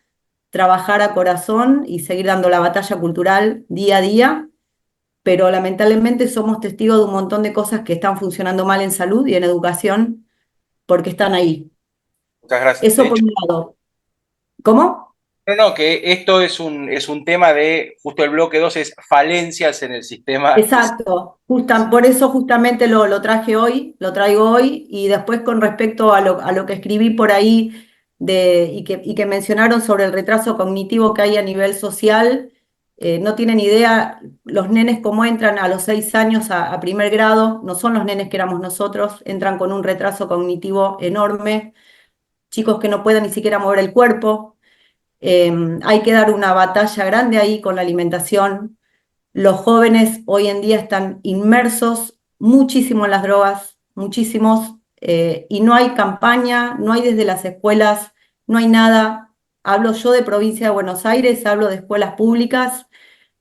trabajar a corazón y seguir dando la batalla cultural día a día, pero lamentablemente somos testigos de un montón de cosas que están funcionando mal en salud y en educación porque están ahí. Muchas gracias. Eso De por hecho, un lado. ¿Cómo? no, que esto es un tema de, justo el bloque 2 es falencias en el sistema. Exacto, por eso justamente lo traigo hoy, y después con respecto a lo que escribí por ahí y que mencionaron sobre el retraso cognitivo que hay a nivel social. No tienen idea los nenes cómo entran a los 6 años a primer grado, no son los nenes que éramos nosotros, entran con un retraso cognitivo enorme, chicos que no pueden ni siquiera mover el cuerpo. Hay que dar una batalla grande ahí con la alimentación. Los jóvenes hoy en día están inmersos muchísimo en las drogas, muchísimos, y no hay campaña, no hay desde las escuelas, no hay nada. Hablo yo de provincia de Buenos Aires, hablo de escuelas públicas,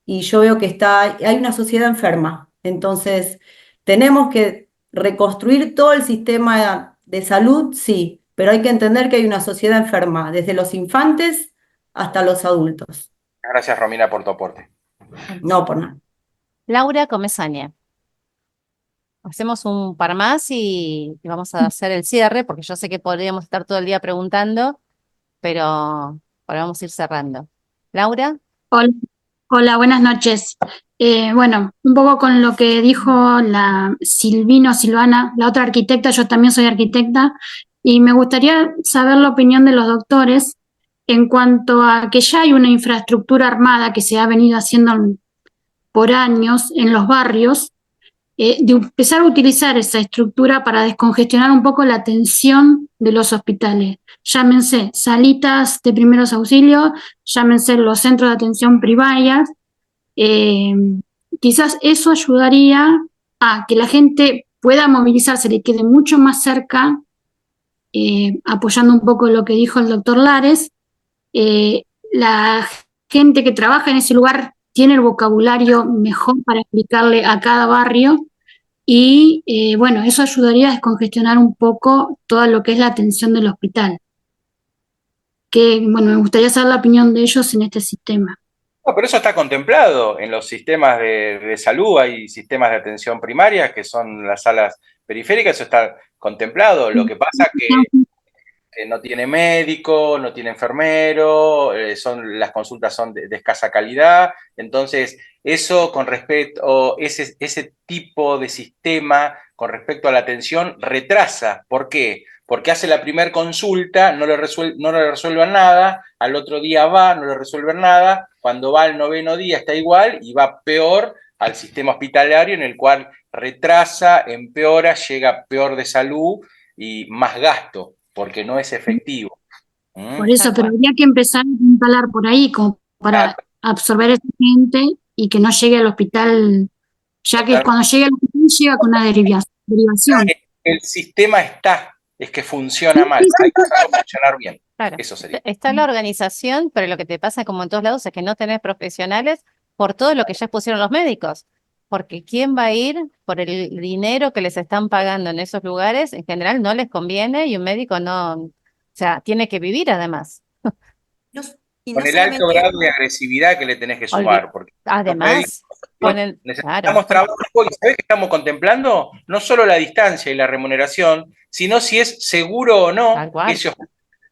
y yo veo que hay una sociedad enferma. Entonces, tenemos que reconstruir todo el sistema de salud, sí, pero hay que entender que hay una sociedad enferma, desde los infantes hasta los adultos. Gracias, Romina, por tu aporte. No, por nada. Laura Comesaña. Hacemos un par más y vamos a hacer el cierre, porque yo sé que podríamos estar todo el día preguntando, pero ahora vamos a ir cerrando. Laura. Hola, hola, buenas noches. Bueno, un poco con lo que dijo la Silvana, la otra arquitecta, yo también soy arquitecta, y me gustaría saber la opinión de los doctores en cuanto a que ya hay una infraestructura armada que se ha venido haciendo por años en los barrios, de empezar a utilizar esa estructura para descongestionar un poco la atención de los hospitales. Llámense salitas de primeros auxilios, llámense los centros de atención primaria. Quizás eso ayudaría a que la gente pueda movilizarse, le quede mucho más cerca, apoyando un poco lo que dijo el doctor Lares. La gente que trabaja en ese lugar tiene el vocabulario mejor para explicarle a cada barrio y, bueno, eso ayudaría a descongestionar un poco todo lo que es la atención del hospital. Bueno, me gustaría saber la opinión de ellos en este sistema. No, pero eso está contemplado en los sistemas de salud. Hay sistemas de atención primaria que son las salas periféricas, eso está contemplado. Lo que pasa que que no tiene médico, no tiene enfermero, las consultas son de escasa calidad. Entonces, eso con respecto, ese tipo de sistema con respecto a la atención retrasa. ¿Por qué? Porque hace la primera consulta, no le resuelven nada, al otro día va, no le resuelven nada, cuando va al 9º día está igual y va peor al sistema hospitalario, en el cual retrasa, empeora, llega peor de salud y más gasto, porque no es efectivo. Por eso, pero habría que empezar a instalar por ahí como para absorber a esa gente y que no llegue al hospital, ya que cuando llegue al hospital llega con una derivación. El sistema está, es que funciona mal, hay que hacerlo funcionar bien. Claro, Eso sería. está la organización, pero lo que te pasa como en todos lados es que no tenés profesionales por todo lo que ya pusieron los médicos. Porque ¿quién va a ir por el dinero que les están pagando en esos lugares? En general no les conviene y un médico no, o sea, tiene que vivir además. Con el alto grado de agresividad que le tenés que sumar. Porque además, necesitamos trabajo y ¿sabés qué estamos contemplando? No solo la distancia y la remuneración, sino si es seguro o no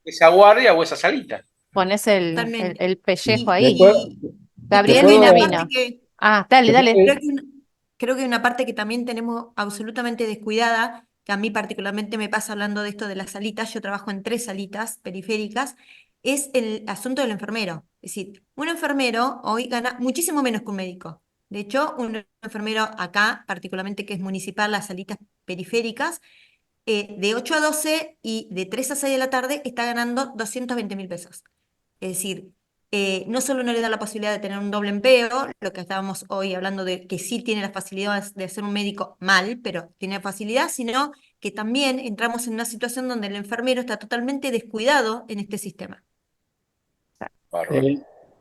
esa guardia o esa salita. Pones el pellejo ahí. Gabriel, vino. Dale. Creo que hay una parte que también tenemos absolutamente descuidada, que a mí particularmente me pasa hablando de esto de las salitas. Yo trabajo en 3 salitas periféricas, es el asunto del enfermero. Es decir, un enfermero hoy gana muchísimo menos que un médico. De hecho, un enfermero acá, particularmente que es municipal, las salitas periféricas, de 8 a 12 y de 3 a 6 de la tarde está ganando 220.000 pesos. Es decir, no solo no le da la posibilidad de tener un doble empleo, lo que estábamos hoy hablando de que sí tiene las facilidades de ser un médico mal, pero tiene facilidad, sino que también entramos en una situación donde el enfermero está totalmente descuidado en este sistema.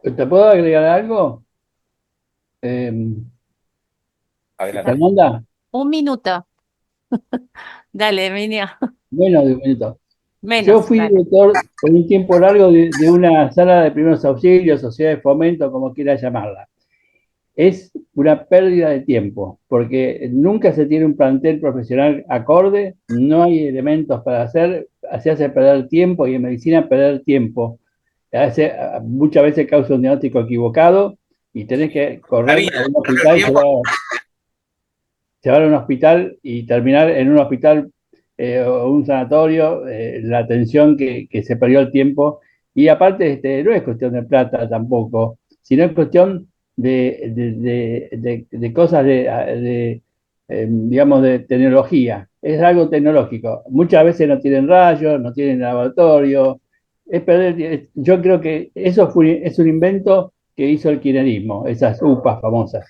¿Te puedo agregar algo? Adelante. ¿Fernanda? Un minuto. Dale, Emilia. Menos de un minuto. Menos, yo fui director por un tiempo largo de una sala de primeros auxilios, sociedad de fomento, como quiera llamarla. Es una pérdida de tiempo, porque nunca se tiene un plantel profesional acorde, no hay elementos para hacer, se hace perder tiempo, y en medicina perder tiempo muchas veces causa un diagnóstico equivocado y tenés que correr a un hospital, llevar a un hospital y terminar en un hospital o un sanatorio, la atención que se perdió el tiempo. Y aparte, no es cuestión de plata tampoco, sino es cuestión de cosas digamos, de tecnología. Es algo tecnológico. Muchas veces no tienen rayos, no tienen laboratorio. Yo creo que eso es un invento que hizo el kirchnerismo, esas UPAs famosas.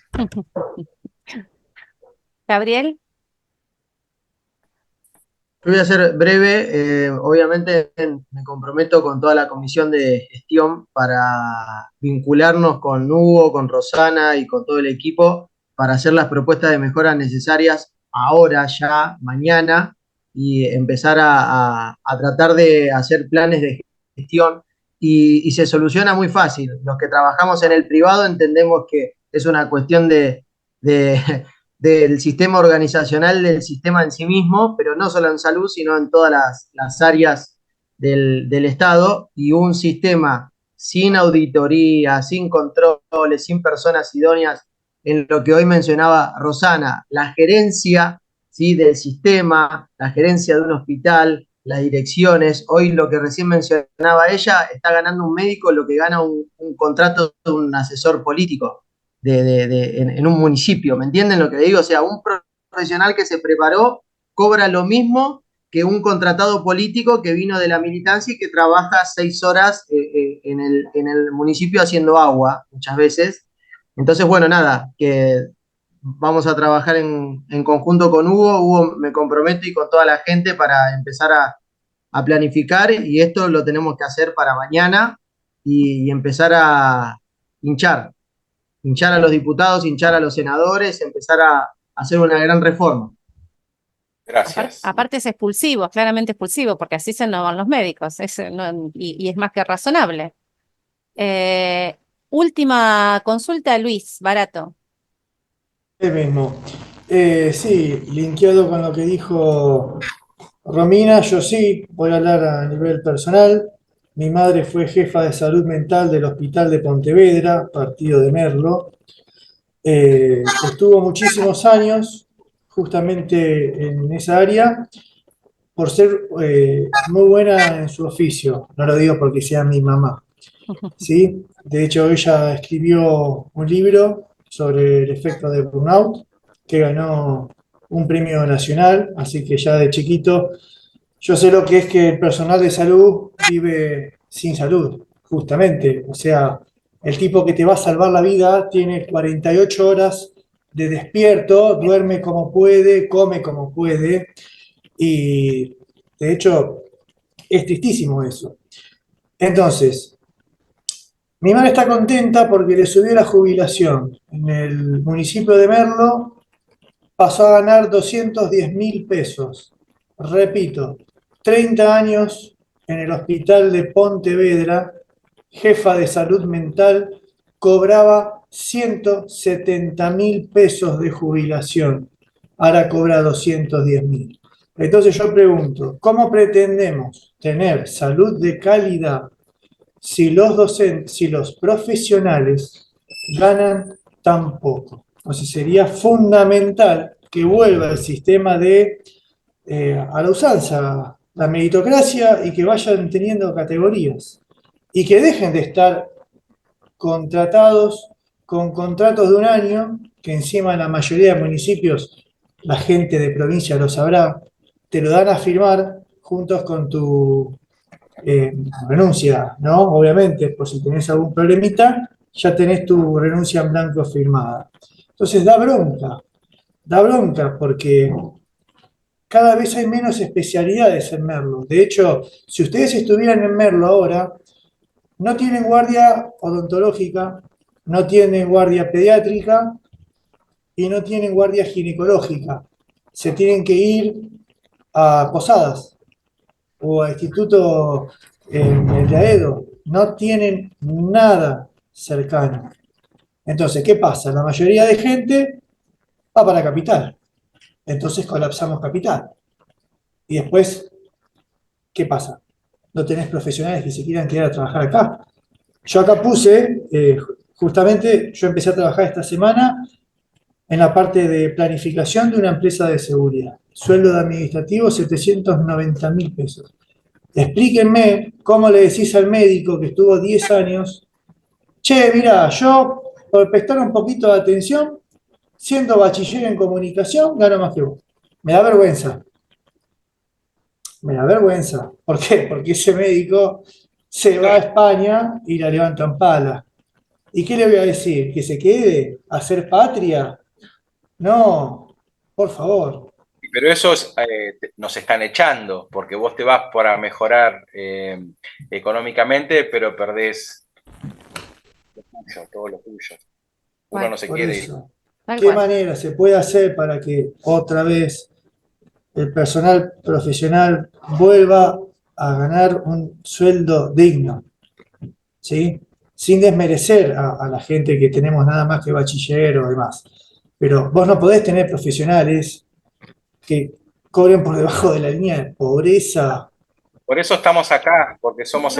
Gabriel. Yo voy a ser breve, obviamente me comprometo con toda la comisión de gestión para vincularnos con Hugo, con Rosana y con todo el equipo para hacer las propuestas de mejoras necesarias ahora, ya, mañana, y empezar a tratar de hacer planes de gestión y se soluciona muy fácil. Los que trabajamos en el privado entendemos que es una cuestión del sistema organizacional del sistema en sí mismo, pero no solo en salud, sino en todas las áreas del Estado, y un sistema sin auditoría, sin controles, sin personas idóneas, en lo que hoy mencionaba Rosana, la gerencia, ¿sí?, del sistema, la gerencia de un hospital, las direcciones. Hoy lo que recién mencionaba ella, está ganando un médico lo que gana un contrato de un asesor político en un municipio, ¿me entienden lo que digo? O sea, un profesional que se preparó cobra lo mismo que un contratado político que vino de la militancia y que trabaja 6 horas en el municipio haciendo agua, muchas veces. Entonces, bueno, nada, que vamos a trabajar en conjunto con Hugo. Hugo, me comprometo, y con toda la gente, para empezar a planificar, y esto lo tenemos que hacer para mañana y empezar a hinchar a los diputados, hinchar a los senadores, empezar a hacer una gran reforma. Gracias. Aparte es expulsivo, claramente expulsivo, porque así se nos van los médicos, y es más que razonable. Última consulta, Luis Barato. El mismo. Sí, linkeado con lo que dijo Romina, yo sí, voy a hablar a nivel personal. Mi madre fue jefa de salud mental del Hospital de Pontevedra, partido de Merlo. Estuvo muchísimos años justamente en esa área por ser muy buena en su oficio. No lo digo porque sea mi mamá, ¿sí? De hecho, ella escribió un libro sobre el efecto de burnout que ganó un premio nacional, así que ya de chiquito yo sé lo que es que el personal de salud vive sin salud, justamente. O sea, el tipo que te va a salvar la vida tiene 48 horas de despierto, duerme como puede, come como puede, y de hecho es tristísimo eso. Entonces, mi madre está contenta porque le subió la jubilación. En el municipio de Merlo pasó a ganar 210.000 pesos. Repito, 30 años en el hospital de Pontevedra, jefa de salud mental, cobraba 170.000 pesos de jubilación. Ahora cobra 210.000. Entonces yo pregunto, ¿cómo pretendemos tener salud de calidad si los docentes, si los profesionales ganan tan poco? Entonces sería fundamental que vuelva el sistema a la usanza, la meritocracia, y que vayan teniendo categorías y que dejen de estar contratados con contratos de un año, que encima en la mayoría de municipios, la gente de provincia lo sabrá, te lo dan a firmar juntos con tu renuncia, ¿no? Obviamente, por si tenés algún problemita, ya tenés tu renuncia en blanco firmada. Entonces da bronca porque cada vez hay menos especialidades en Merlo. De hecho, si ustedes estuvieran en Merlo ahora, no tienen guardia odontológica, no tienen guardia pediátrica y no tienen guardia ginecológica. Se tienen que ir a Posadas o a Instituto el de Aedo. No tienen nada cercano. Entonces, ¿qué pasa? La mayoría de gente va para Capital. Entonces colapsamos Capital. Y después, ¿qué pasa? No tenés profesionales que se quieran quedar a trabajar acá. Yo acá puse, justamente, yo empecé a trabajar esta semana en la parte de planificación de una empresa de seguridad. Sueldo de administrativo, 790.000 pesos. Explíquenme cómo le decís al médico que estuvo 10 años, che, mirá, yo por prestar un poquito de atención, siendo bachiller en comunicación, gano más que vos. Me da vergüenza. Me da vergüenza. ¿Por qué? Porque ese médico se va a España y la levantan pala. ¿Y qué le voy a decir? ¿Que se quede a hacer patria? No, por favor. Pero esos nos están echando, porque vos te vas para mejorar económicamente, pero perdés lo tuyo, todo lo tuyo. Uno no se Por quiere ir. eso, ¿qué manera se puede hacer para que otra vez el personal profesional vuelva a ganar un sueldo digno? ¿Sí? Sin desmerecer a la gente que tenemos nada más que bachiller o demás. Pero vos no podés tener profesionales que cobren por debajo de la línea de pobreza. Por eso estamos acá, porque somos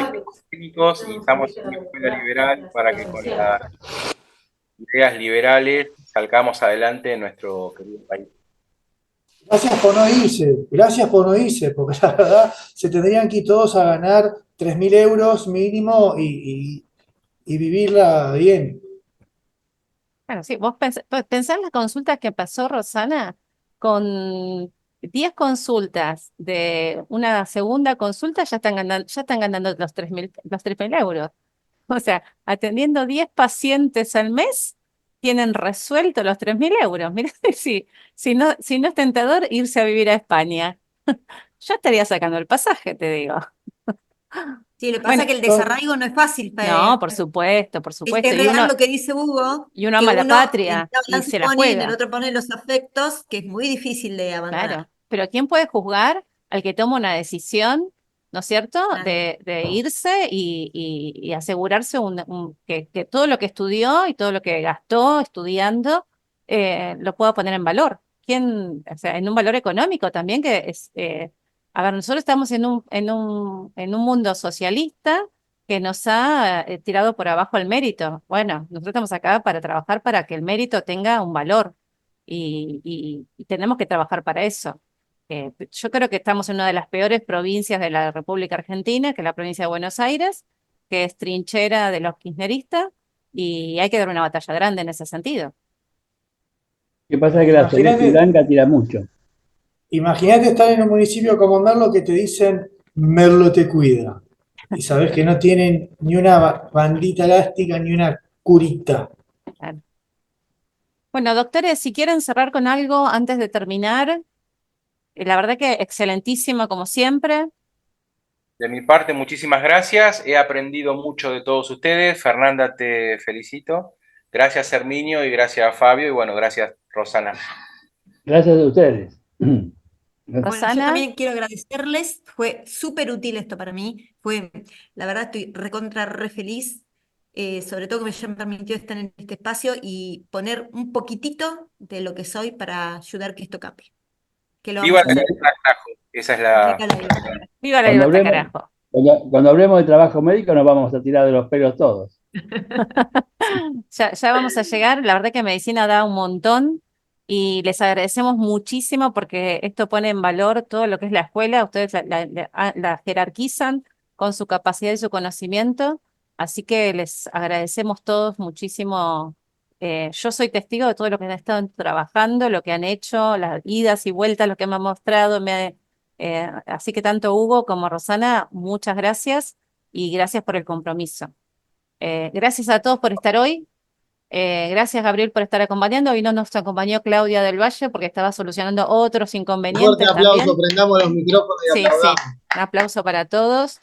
técnicos y estamos en una escuela liberal para que con las ideas liberales salgamos adelante en nuestro querido país. Gracias por no irse, porque la verdad se tendrían que ir todos a ganar 3.000 euros mínimo y vivirla bien. Bueno, sí, vos pensá en las consultas que pasó Rosana con 10 consultas de una segunda consulta, ya están ganando los 3.000 euros. O sea, atendiendo 10 pacientes al mes, tienen resuelto los 3.000 euros. Mirá, si no es tentador irse a vivir a España. Yo estaría sacando el pasaje, te digo. Sí, lo que pasa Bueno, es que el desarraigo no es fácil. no, por supuesto. Es real lo que dice Hugo, y uno que ama la uno en patria esta y balanza se la pone y en el juega. otro pone los afectos, que es muy difícil de abandonar. Claro, pero ¿quién puede juzgar al que toma una decisión, ¿no es cierto?, de irse y asegurarse que todo lo que estudió y todo lo que gastó estudiando lo pueda poner en valor. ¿Quién, o sea, en un valor económico también, que es A ver, nosotros estamos en un mundo socialista que nos ha tirado por abajo el mérito. Bueno, nosotros estamos acá para trabajar para que el mérito tenga un valor y tenemos que trabajar para eso. Yo creo que estamos en una de las peores provincias de la República Argentina, que es la provincia de Buenos Aires, que es trinchera de los kirchneristas, y hay que dar una batalla grande en ese sentido. ¿Qué pasa? Que la celeste y blanca tira mucho. Imagínate estar en un municipio como Merlo que te dicen Merlo te cuida. Y sabes que no tienen ni una bandita elástica ni una curita. Claro. Bueno, doctores, si quieren cerrar con algo antes de terminar, la verdad que excelentísimo como siempre. De mi parte, muchísimas gracias. He aprendido mucho de todos ustedes. Fernanda, te felicito. Gracias, Herminio, y gracias, Fabio. Y bueno, gracias, Rosana. Gracias a ustedes. Bueno, yo Rosana. también quiero agradecerles, fue súper útil esto para mí, la verdad estoy re feliz, sobre todo que me hayan permitido estar en este espacio y poner un poquitito de lo que soy para ayudar que esto cambie. Que lo Viva vamos a la hacer. libertad, carajo. Esa es la... Viva la libertad. Viva la Cuando libertad, hablemos, carajo. cuando hablemos de trabajo médico nos vamos a tirar de los pelos todos. Ya vamos a llegar. La verdad que medicina da un montón y les agradecemos muchísimo porque esto pone en valor todo lo que es la escuela. Ustedes la jerarquizan con su capacidad y su conocimiento. Así que les agradecemos todos muchísimo. Yo soy testigo de todo lo que han estado trabajando, lo que han hecho, las idas y vueltas, lo que me han mostrado. Así que tanto Hugo como Rosana, muchas gracias y gracias por el compromiso. Gracias a todos por estar hoy. Gracias, Gabriel, por estar acompañando. Hoy no nos acompañó Claudia del Valle porque estaba solucionando otros Un inconvenientes fuerte aplauso, también. prendamos los micrófonos y Sí, aplaudamos. un aplauso para todos.